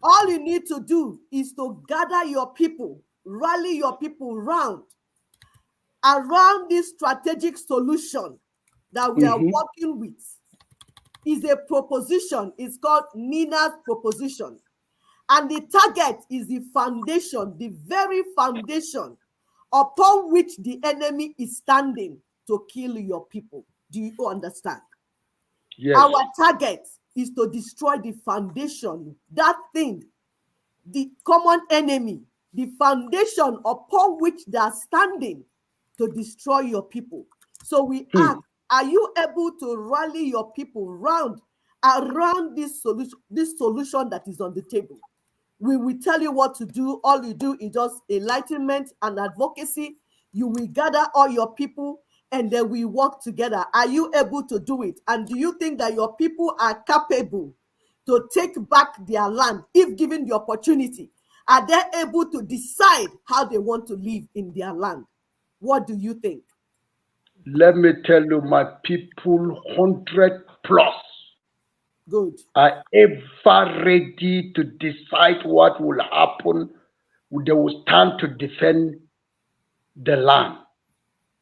All you need to do is to gather your people, rally your people around this strategic solution that we are working with. Is a proposition. It's called NINA's proposition. And the target is the foundation, the very foundation upon which the enemy is standing to kill your people. Do you understand? Yes. Our target is to destroy the foundation, that thing, the common enemy, the foundation upon which they are standing to destroy your people. So we ask, are you able to rally your people around this solution that is on the table? We will tell you what to do. All you do is just enlightenment and advocacy. You will gather all your people, and then we work together. Are you able to do it? And do you think that your people are capable to take back their land if given the opportunity? are they able to decide how they want to live in their land? What do you think? Let me tell you, my people, 100 plus Good. are ever ready to decide what will happen. They will stand to defend the land.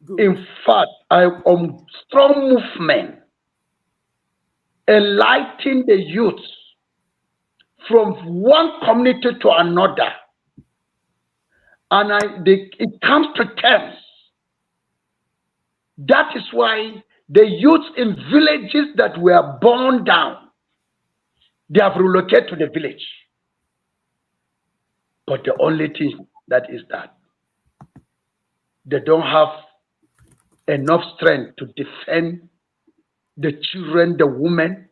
Good. In fact, I am strong movement enlightening the youth from one community to another. And it comes to terms. That is why the youth in villages that were burned down, they have relocated to the village. But the only thing that is that they don't have enough strength to defend the children, the women,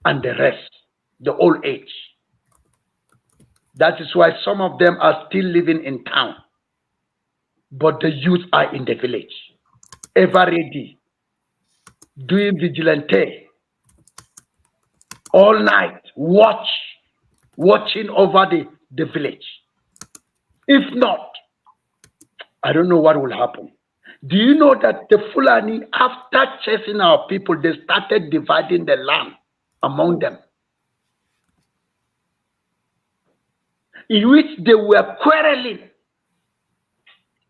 and the rest, the old age. That is why some of them are still living in town, but the youth are in the village, ever ready, doing vigilante, all night, watching over the village. If not, I don't know what will happen. Do you know that the Fulani, after chasing our people, they started dividing the land among them, in which they were quarreling.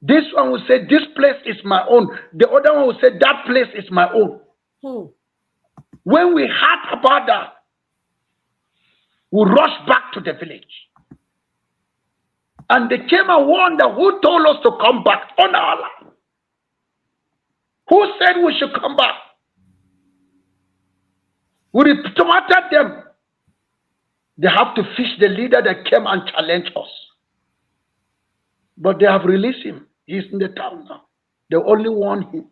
This one will say, this place is my own. The other one will say, that place is my own. When we heard about that, we rushed back to the village. And they came and wondered who told us to come back on our land. Who said we should come back? We reported them. They have to fish the leader that came and challenged us. But they have released him. He's in the town now. They only want him.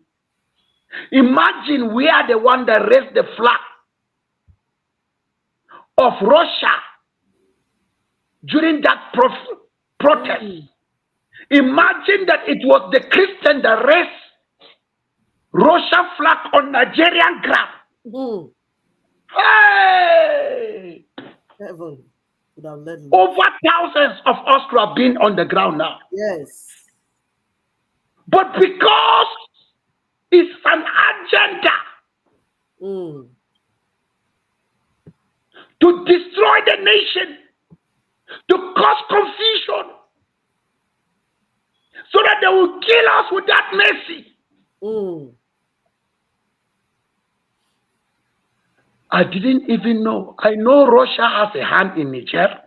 Imagine we are the one that raised the flag of Russia during that protest. Imagine that it was the Christian that raised Russia flag on Nigerian ground. Hey! Heaven would have led me. Over thousands of us who have been on the ground now. Yes. But because it's an agenda to destroy the nation, to cause confusion, so that they will kill us without mercy. I didn't even know. I know Russia has a hand in Niger.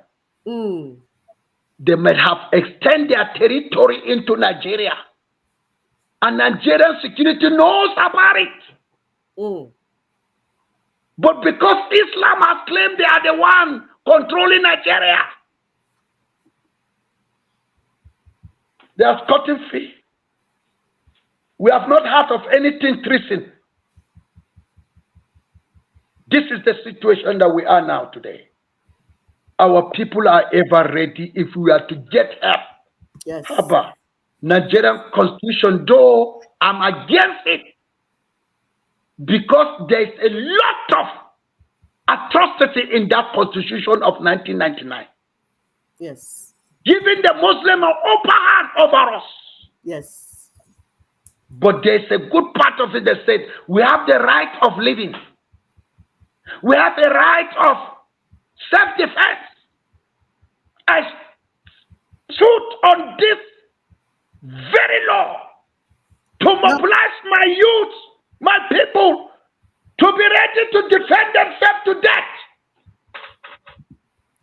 They might have extended their territory into Nigeria. And Nigerian security knows about it. But because Islam has claimed they are the one controlling Nigeria, they are cutting free. We have not heard of anything treason. This is the situation that we are now today. Our people are ever ready if we are to get help. Yes. Haba. Nigerian constitution, though I'm against it, because there's a lot of atrocity in that constitution of 1999. Yes. Giving the Muslim an upper hand over us. Yes. But there's a good part of it that said we have the right of living. We have the right of self-defense. I stood on this very law to mobilize my youth, my people, to be ready to defend themselves to death.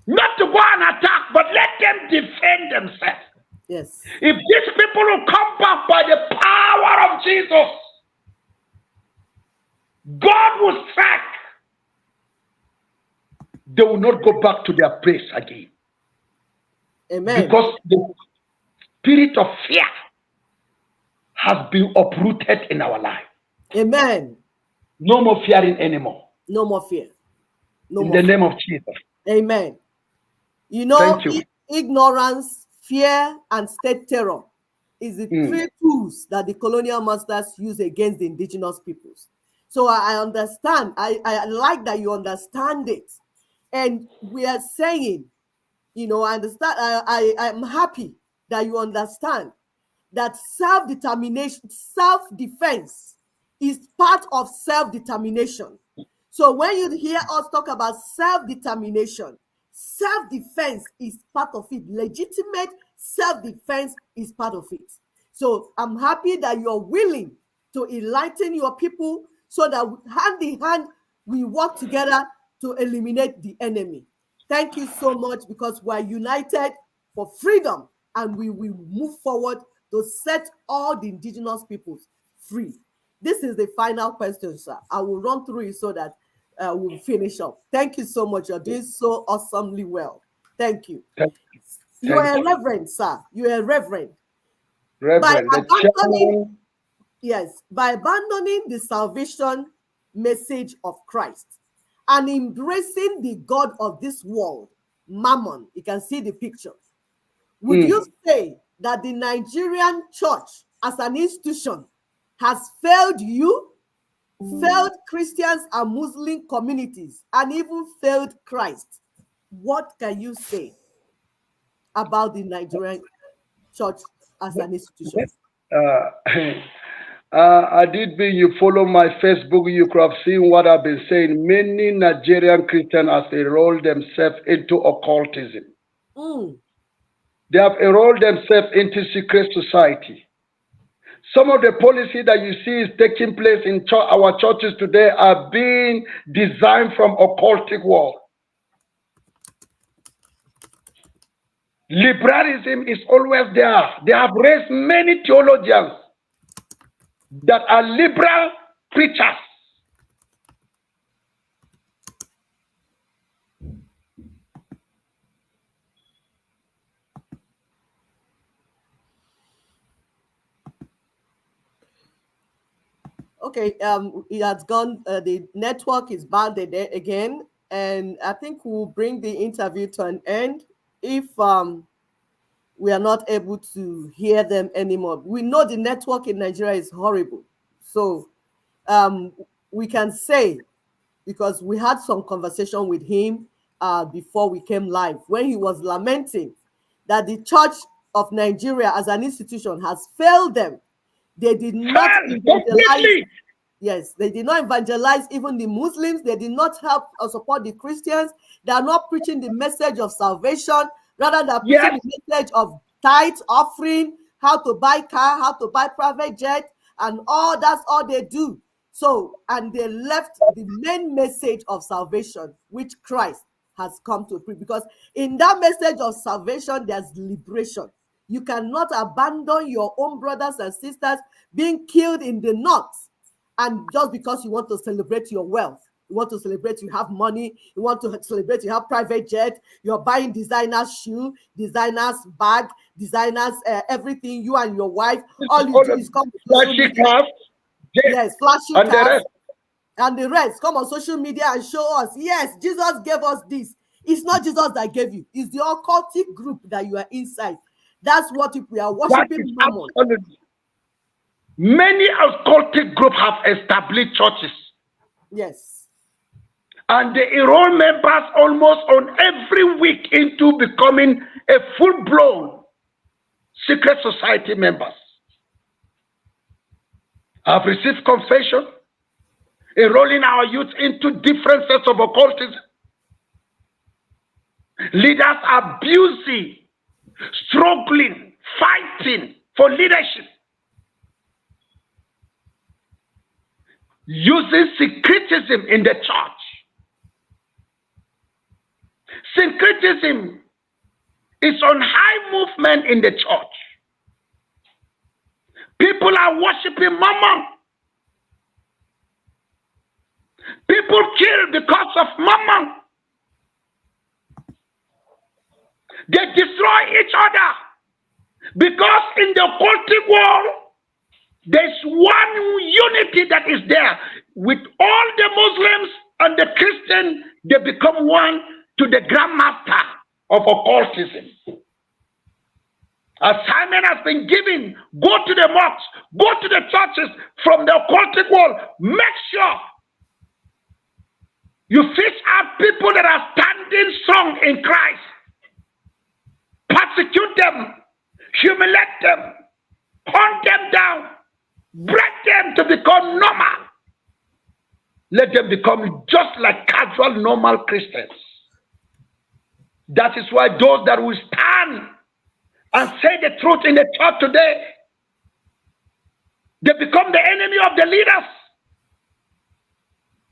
Not to go and attack, but let them defend themselves. Yes. If these people will come back by the power of Jesus, God will strike. They will not go back to their place again. Amen. Because the spirit of fear has been uprooted in our life. Amen. No more fearing anymore. No more fear. No in more the fear. name of Jesus. Amen. You know, Thank you. Ignorance, fear, and state terror is the three tools that the colonial masters use against the indigenous peoples. So I understand. I like that you understand it. And we are saying You know, I understand. I'm happy that you understand that self-determination, self-defense is part of self-determination. So when you hear us talk about self-determination, self-defense is part of it. Legitimate self-defense is part of it. So I'm happy that you're willing to enlighten your people so that hand in hand we work together to eliminate the enemy. Thank you so much, because we're united for freedom and we will move forward to set all the indigenous peoples free. This is the final question, sir. I will run through it so that we'll finish up. Thank you so much. You're doing so awesomely well. Thank you. You are a reverend, sir. You are a reverend. Reverend, By the abandoning, chairman. yes, by abandoning the salvation message of Christ and embracing the God of this world, Mammon, you can see the picture. Would you say that the Nigerian church as an institution has failed you, failed Christians and Muslim communities, and even failed Christ? What can you say about the Nigerian church as an institution? I did be you follow my Facebook, you could have seen what I've been saying. Many Nigerian Christians have enrolled themselves into occultism. They have enrolled themselves into secret society. Some of the policy that you see is taking place in our churches today are being designed from occultic world. Liberalism is always there. They have raised many theologians that are liberal preachers. Okay, it has gone, the network is bad again, and I think we'll bring the interview to an end if we are not able to hear them anymore. We know the network in Nigeria is horrible. So we can say, because we had some conversation with him before we came live, when he was lamenting that the Church of Nigeria as an institution has failed them. They did not evangelize. Yes, they did not evangelize even the Muslims. They did not help or support the Christians. They are not preaching the message of salvation. Rather, they are preaching the message of tithe, offering, how to buy car, how to buy private jet, and all that's all they do. So, and they left the main message of salvation, which Christ has come to preach. Because in that message of salvation, there's liberation. You cannot abandon your own brothers and sisters being killed in the north, and just because you want to celebrate your wealth, you want to celebrate you have money, you want to celebrate you have private jet, you're buying designer shoe, designers bag, designers everything, you and your wife, all you do is come to social media. Yes, flashy cars and the rest. Come on social media and show us, yes, Jesus gave us this. It's not Jesus that gave you, it's the occultic group that you are inside. That's what we are worshiping Mammon. Many occultic groups have established churches. Yes. And they enroll members almost on every week into becoming a full-blown secret society members. I've received confession, enrolling our youth into different sets of occultism. Leaders abusing, struggling, fighting for leadership, using syncretism in the church. Syncretism is on high movement in the church. People are worshiping Mammon. People kill because of Mammon. They destroy each other because in the occultic world, there's one unity that is there. With all the Muslims and the Christians, they become one to the grandmaster of occultism. Assignment has been given. Go to the mosques, go to the churches from the occultic world. Make sure you fish out people that are standing strong in Christ. persecute them, humiliate them, hunt them down, break them to become normal. Let them become just like casual, normal Christians. That is why those that will stand and say the truth in the church today, they become the enemy of the leaders.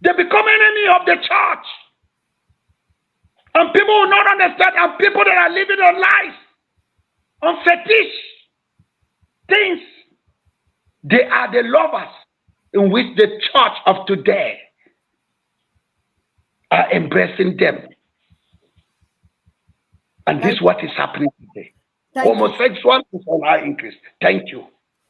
They become enemy of the church. And people will not understand, and people that are living on lies, on fetish things, they are the lovers in which the church of today are embracing them. And this is what is happening today. Homosexual is on high increase. Thank you.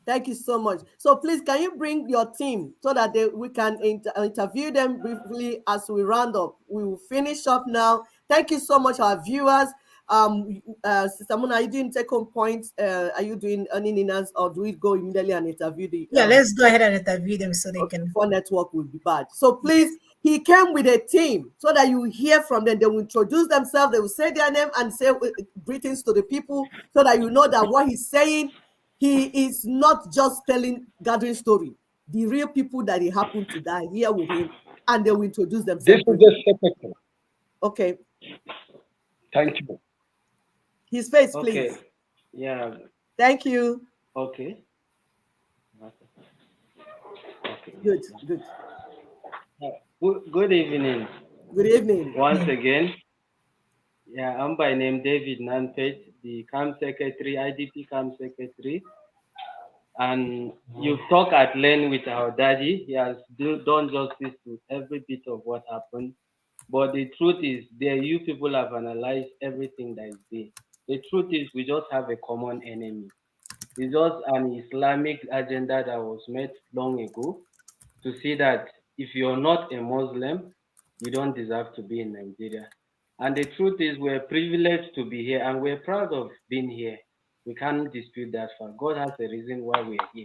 Thank you so much. So please, can you bring your team so that we can interview them briefly as we round up? We will finish up now. Thank you so much, our viewers. Sister Mona, are you doing take-home points? Are you doing any ninas, or do we go immediately and interview the? Yeah, let's go ahead and interview them so they can. For network will be bad. So please, he came with a team so that you hear from them. They will introduce themselves. They will say their name and say greetings to the people so that you know that what he's saying, he is not just telling gathering story. The real people that it happened to die here with him, and they will introduce themselves. This is the secretary. Okay. Thank you. His face, please. Okay. Yeah. Thank you. Okay. Good, good. Good evening. Good evening. Once again. Yeah, I'm by name David Nanpet, the camp secretary, IDP camp secretary. And you've talked at length with our daddy. He has done justice to every bit of what happened. But the truth is, you people have analyzed everything that is there. The truth is, we just have a common enemy. It's just an Islamic agenda that was made long ago to see that if you're not a Muslim, you don't deserve to be in Nigeria. And the truth is, we're privileged to be here and we're proud of being here. We can't dispute that fact. God has a reason why we're here.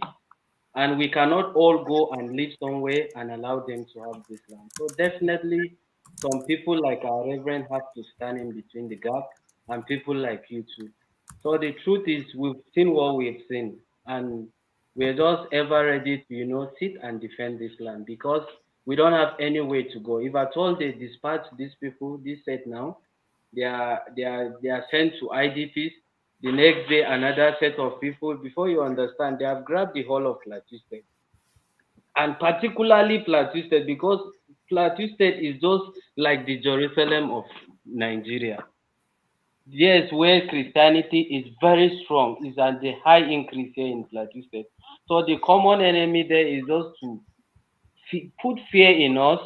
And we cannot all go and live somewhere and allow them to have this land. So definitely, some people like our Reverend have to stand in between the gap, and people like you too. So the truth is, we've seen what we've seen, and we're just ever ready to, sit and defend this land because we don't have any way to go. If at all they dispatch these people, this set now, they are sent to IDPs. The next day, another set of people. Before you understand, they have grabbed the whole of Plateau State, and particularly Plateau State, because Plateau State is just like the Jerusalem of Nigeria. Yes, where Christianity is very strong, is at the high increase here in Plateau State. So the common enemy there is just to put fear in us,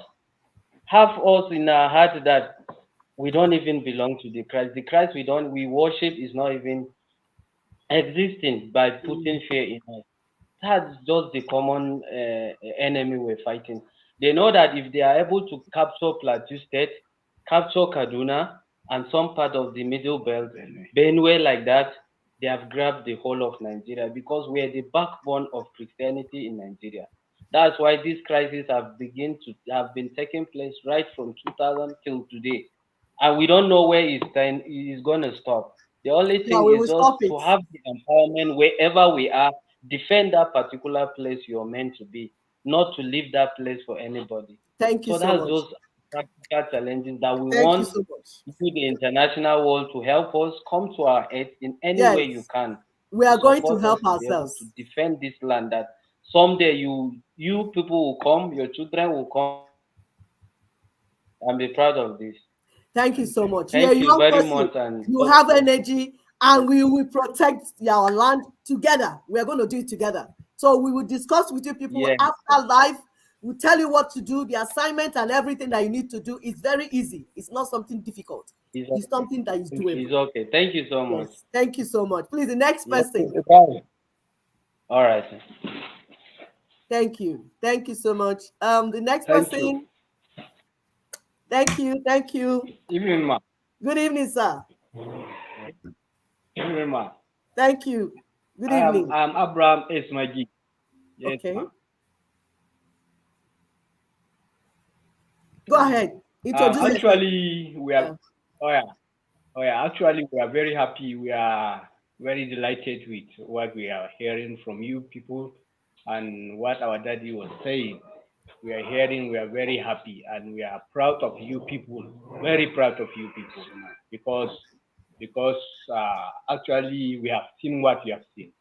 have us in our heart that we don't even belong to the Christ. The Christ we worship is not even existing by putting fear in us. That's just the common enemy we're fighting. They know that if they are able to capture Plateau State, capture Kaduna, and some part of the Middle Belt, Benue like that, they have grabbed the whole of Nigeria because we are the backbone of Christianity in Nigeria. That's why these crises have been taking place right from 2000 till today, and we don't know where it's going to stop. The only thing we is will just stop it. to have the empowerment wherever we are, defend that particular place you're meant to be, not to leave that place for anybody. Thank you so that's much. those practical challenges that we Thank want you so much. the international world to help us come to our aid in any way you can. We are going to support help us to be able ourselves. to defend this land. That someday you people will come, your children will come, and be proud of this. Thank you so much. Thank You're a you young very person. much, and You have energy, and we will protect our land together. We are going to do it together. So we will discuss with you people after live. We'll tell you what to do, the assignment and everything that you need to do. It's very easy. It's not something difficult. It's something that is doable. It's okay. Thank you so much. Yes. Thank you so much. Please, the next person. All right. Thank you. Thank you so much. The next person. Thank you. Thank you. Evening, ma. Good evening, sir. Evening, ma. Thank you. Good evening. I'm Abraham Esmaji. Yes, okay. Ma. Go ahead. Introduce actually, we are. Oh yeah. Oh yeah, actually we are very happy. We are very delighted with what we are hearing from you people and what our daddy was saying. We are hearing, we are very happy and we are proud of you people, very proud of you people because because actually we have seen what we have seen.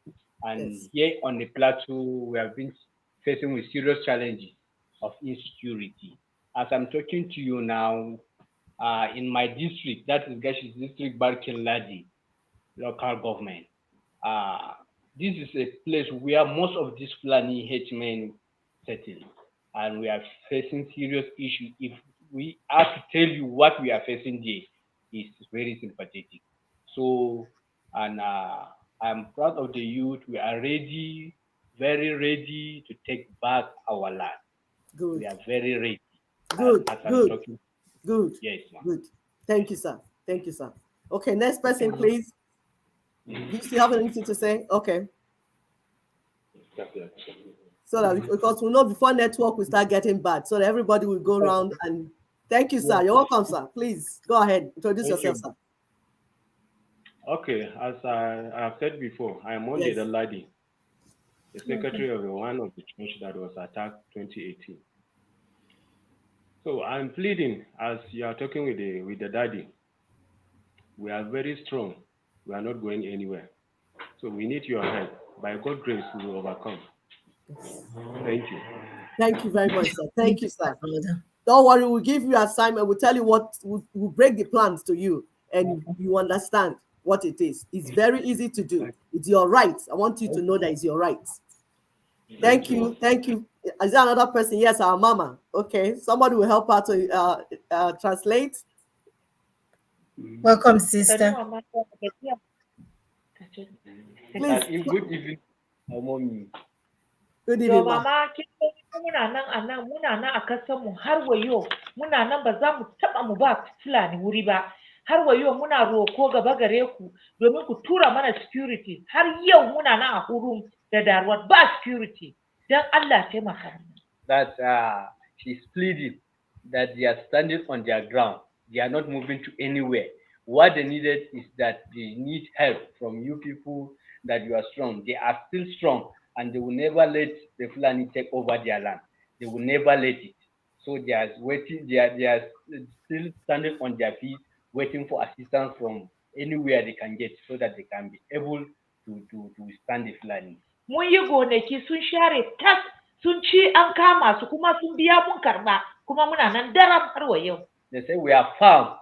And Yes. here on the plateau, we have been facing with serious challenges of insecurity. As I'm talking to you now, in my district, that is Gashi's district, Barkin Ladi, local government. Uh, this is a place where most of these Fulani henchmen settle, and we are facing serious issues. If we have to tell you what we are facing there, is very sympathetic. So, and I'm proud of the youth. We are ready, very ready to take back our land. Good. We are very ready, Good. as I'm Good. talking. Good. Yes, ma'am. Good. Thank you, sir. Thank you, sir. Okay, next person, Okay. please. Do you still have anything to say? Okay. So that because we know before network we start getting bad, so that everybody will go around and thank you, sir. You're welcome, sir. Please go ahead. Introduce Okay. yourself, sir. Okay, as I have said before, I am Monday Yes. the Ladi, the Okay. secretary of one of the church that was attacked 2018. So I'm pleading as you are talking with the daddy. We are very strong. We are not going anywhere. So we need your help. By God's grace, we will overcome. Thank you. Thank you very much, sir. Thank Thank you, you, my sir. brother. Don't worry, we'll give you assignment. We'll tell you what we'll break the plans to you, and you understand what it is. It's very easy to do. It's your right. I want you to know that it's your right. Thank you. Thank you. Is there another person? Yes, our mama. Okay. Somebody will help her to translate. Welcome, sister. Please. Good evening, our mommy. Good To evening, ma. mama kin ga muna nan a nan muna nan a kasar mu har wa yau muna nan ba za mu taba mu ba Fulani wuri ba har wa yau muna roko gaba gare ku domin ku tura mana security har yau muna nan a hurum da darwat ba security dan Allah taimaka mana. That she's pleading that they are standing on their ground. They are not moving to anywhere. What they needed is that they need help from you people, that you are strong. They are still strong and they will never let the Fulani take over their land. They will never let it. So they are waiting, they are still standing on their feet, waiting for assistance from anywhere they can get so that they can be able to withstand the Fulani. Mun yi gonaki sun share tas sun ci an kama su kuma sun biya mun karba kuma muna nan daram har wa yau. They say we are farm.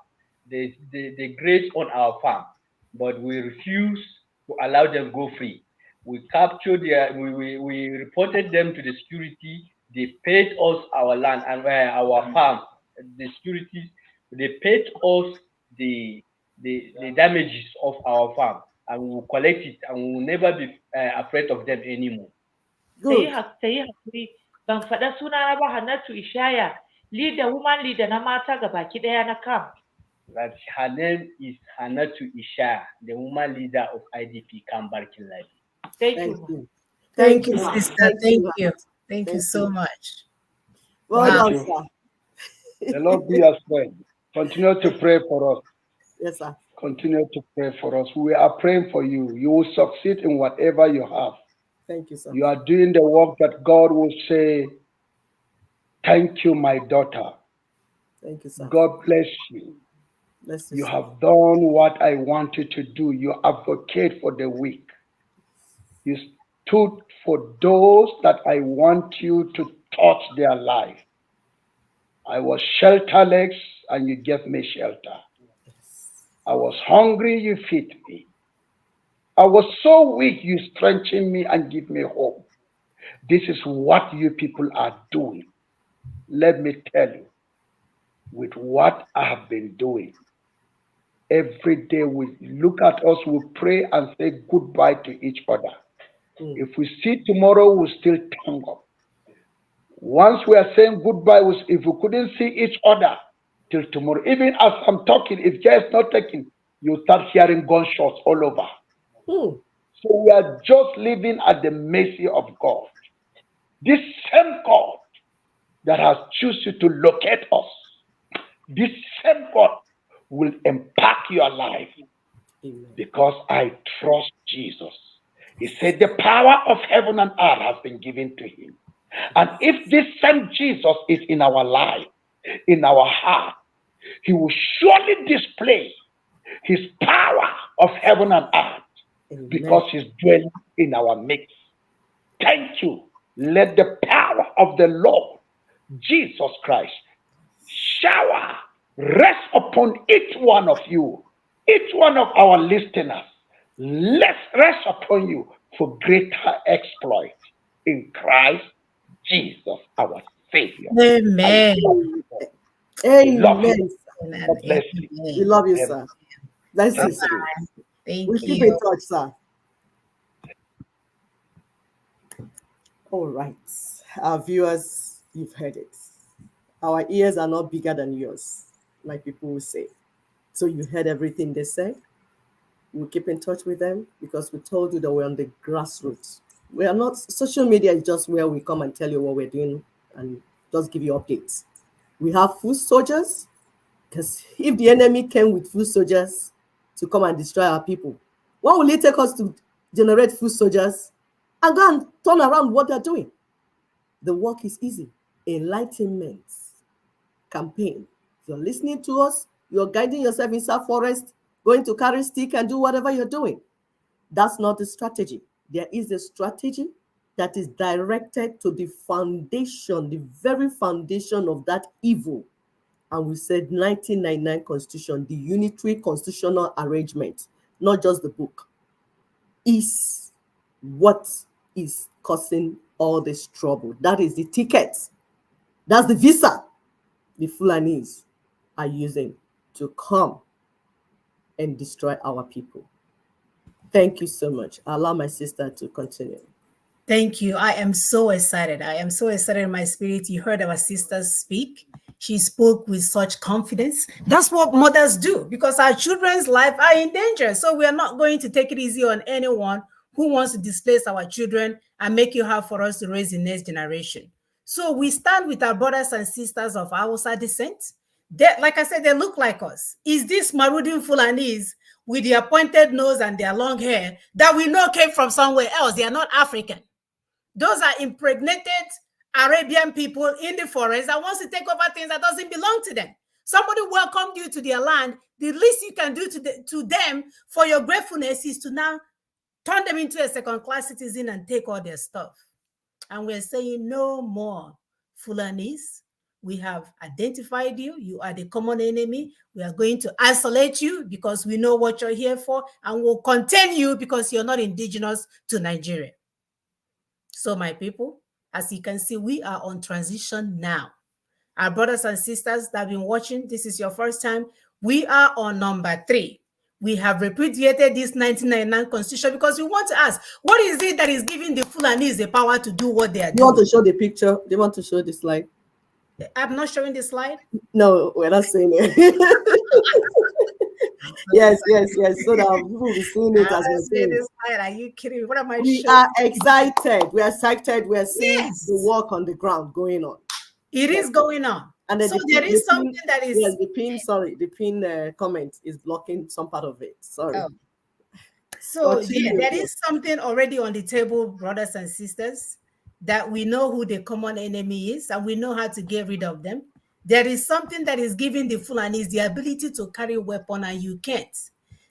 They graze on our farm, but we refuse to allow them go free. We captured their, we reported them to the security. They paid us our land and our farm. The security, they paid us the damages of our farm, and we will collect it, and we will never be afraid of them anymore. Good. Ta yi hakuri ban faɗa suna na ba Hannatu Ishaya leader woman leader na mata gabaki ɗaya na camp. That her name is Hannatu Isha, the woman leader of IDP Camp Barkinladi. Thank Thank you, ma. you. Thank Thank you, you, ma. sister. Thank Thank you. you. Thank you Thank so you. much. Well Wow. done, you. sir. The Lord be us friend. Continue to pray for us. Yes, sir. Continue to pray for us. We are praying for you. You will succeed in whatever you have. Thank you, sir. You are doing the work that God will say, thank you, my daughter. Thank you, sir. God bless you. Bless you, You sir. have done what I wanted to do. You advocate for the weak. You stood for those that I want you to touch their life. I was shelterless and you gave me shelter. I was hungry, you feed me. I was so weak, you strengthen me and give me hope. This is what you people are doing. Let me tell you, with what I have been doing, every day we look at us, we pray and say goodbye to each other. If we see tomorrow, we'll still thank God. Once we are saying goodbye, if we couldn't see each other till tomorrow, even as I'm talking, if care is not taken, you start hearing gunshots all over. So we are just living at the mercy of God. This same God that has chosen to locate us, this same God will impact your life because I trust Jesus. He said the power of heaven and earth has been given to him. And if this same Jesus is in our life, in our heart, he will surely display his power of heaven and earth because he's dwelling in our midst. Thank you. Let the power of the Lord Jesus Christ shower, rest upon each one of you, each one of our listeners. Let's rest upon you for greater exploit in Christ Jesus, our Savior. Amen. Amen. God bless you. We love you, sir. Bless you, sir. Thank We'll you. keep in touch, sir. All right. Our viewers, you've heard it. Our ears are not bigger than yours, like people will say. So you heard everything they said. We'll keep in touch with them because we told you that we're on the grassroots. We are not, social media is just where we come and tell you what we're doing and just give you updates. We have foot soldiers, because if the enemy came with foot soldiers to come and destroy our people, what will it take us to generate foot soldiers and go and turn around what they're doing? The work is easy. Enlightenment campaign. If you're listening to us, you're guiding yourself inside forest, going to carry stick and do whatever you're doing. That's not the strategy. There is a strategy that is directed to the foundation, the very foundation of that evil. And we said 1999 Constitution, the unitary constitutional arrangement, not just the book, is what is causing all this trouble. That is the ticket. That's the visa the Fulanis are using to come and destroy our people. Thank you so much. I'll allow my sister to continue. Thank you. I am so excited. I am so excited in my spirit. You heard our sisters speak. She spoke with such confidence. That's what mothers do because our children's life are in danger. So we are not going to take it easy on anyone who wants to displace our children and make it hard for us to raise the next generation. So we stand with our brothers and sisters of Hausa descent. They, like I said, they look like us. Is this Marudin Fulanis with their pointed nose and their long hair that we know came from somewhere else? They are not African. Those are impregnated Arabian people in the forest that wants to take over things that doesn't belong to them. Somebody welcomed you to their land. The least you can do to them for your gratefulness is to now turn them into a second-class citizen and take all their stuff. And we're saying no more Fulanis. We have identified you. You are the common enemy. We are going to isolate you because we know what you're here for, and we'll contain you because you're not indigenous to Nigeria. So my people, as you can see, we are on transition now. Our brothers and sisters that have been watching, this is your first time. We are on number 3. We have repudiated this 1999 Constitution because we want to ask, what is it that is giving the Fulanis the power to do what they are doing? You want to show the picture? Do you want to show the slide? I'm not showing the slide. No, we're not saying it. yes. So that people will be seeing it as we're saying. This slide. Are you kidding me? What am I We showing? are excited. We are excited. We are seeing the work on the ground going on. It is going on. And then so there is something that is. Yes, the pin comment is blocking some part of it. Sorry. Oh. So there is something already on the table, brothers and sisters, that we know who the common enemy is and we know how to get rid of them. There is something that is giving the Fulanis the ability to carry a weapon and you can't.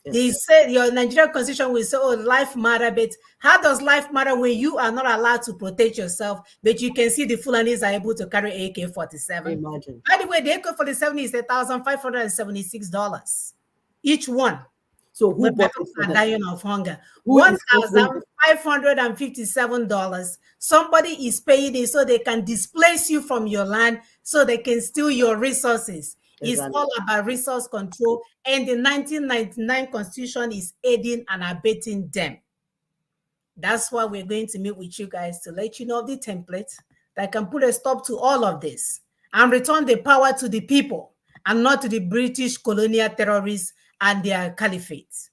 Yes. They said your Nigerian constitution will say, oh, life matter, but how does life matter when you are not allowed to protect yourself, but you can see the Fulanis are able to carry AK-47? Imagine. By the way, the AK-47 is $1,576 each one. So who bought people it for are them? dying of hunger. $1,557. Somebody is paying it so they can displace you from your land, so they can steal your resources. Exactly. It's all about resource control, and the 1999 Constitution is aiding and abetting them. That's why we're going to meet with you guys to let you know the template that can put a stop to all of this and return the power to the people and not to the British colonial terrorists and their caliphate.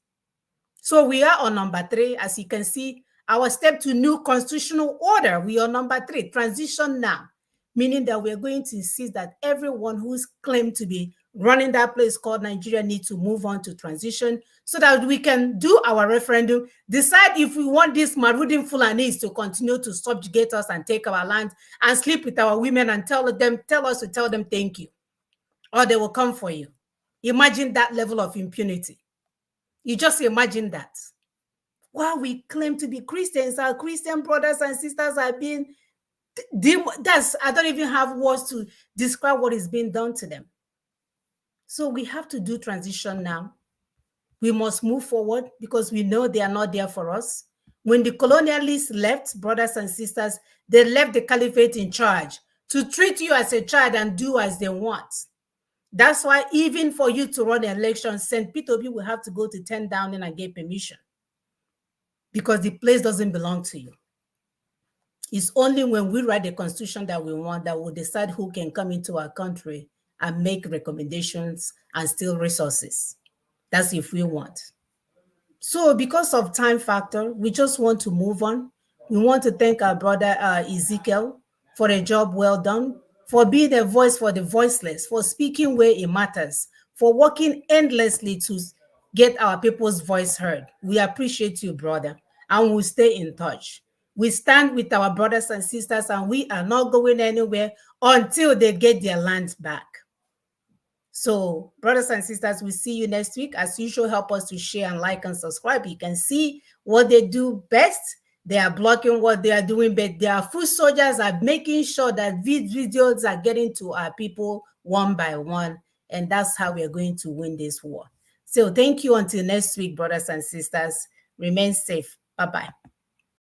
So we are on number 3. As you can see, our step to new constitutional order, we are number 3, transition now, meaning that we're going to insist that everyone who's claimed to be running that place called Nigeria need to move on to transition so that we can do our referendum, decide if we want these marauding Fulanis to continue to subjugate us and take our land and sleep with our women and tell us to tell them thank you, or they will come for you. Imagine that level of impunity. You just imagine that. While we claim to be Christians, our Christian brothers and sisters are being, I don't even have words to describe what is being done to them. So we have to do transition now. We must move forward because we know they are not there for us. When the colonialists left, brothers and sisters, they left the caliphate in charge to treat you as a child and do as they want. That's why even for you to run an election, St. Peter will have to go to 10 Downing and get permission because the place doesn't belong to you. It's only when we write the constitution that we want that we'll decide who can come into our country and make recommendations and steal resources. That's if we want. So because of time factor, we just want to move on. We want to thank our brother Ezekiel for a job well done, for being a voice for the voiceless, for speaking where it matters, for working endlessly to get our people's voice heard. We appreciate you, brother, and we'll stay in touch. We stand with our brothers and sisters, and we are not going anywhere until they get their land back. So, brothers and sisters, we see you next week. As usual, help us to share and like and subscribe. You can see what they do best. They are blocking what they are doing, but their foot soldiers are making sure that these videos are getting to our people one by one. And that's how we are going to win this war. So thank you until next week, brothers and sisters. Remain safe. Bye-bye.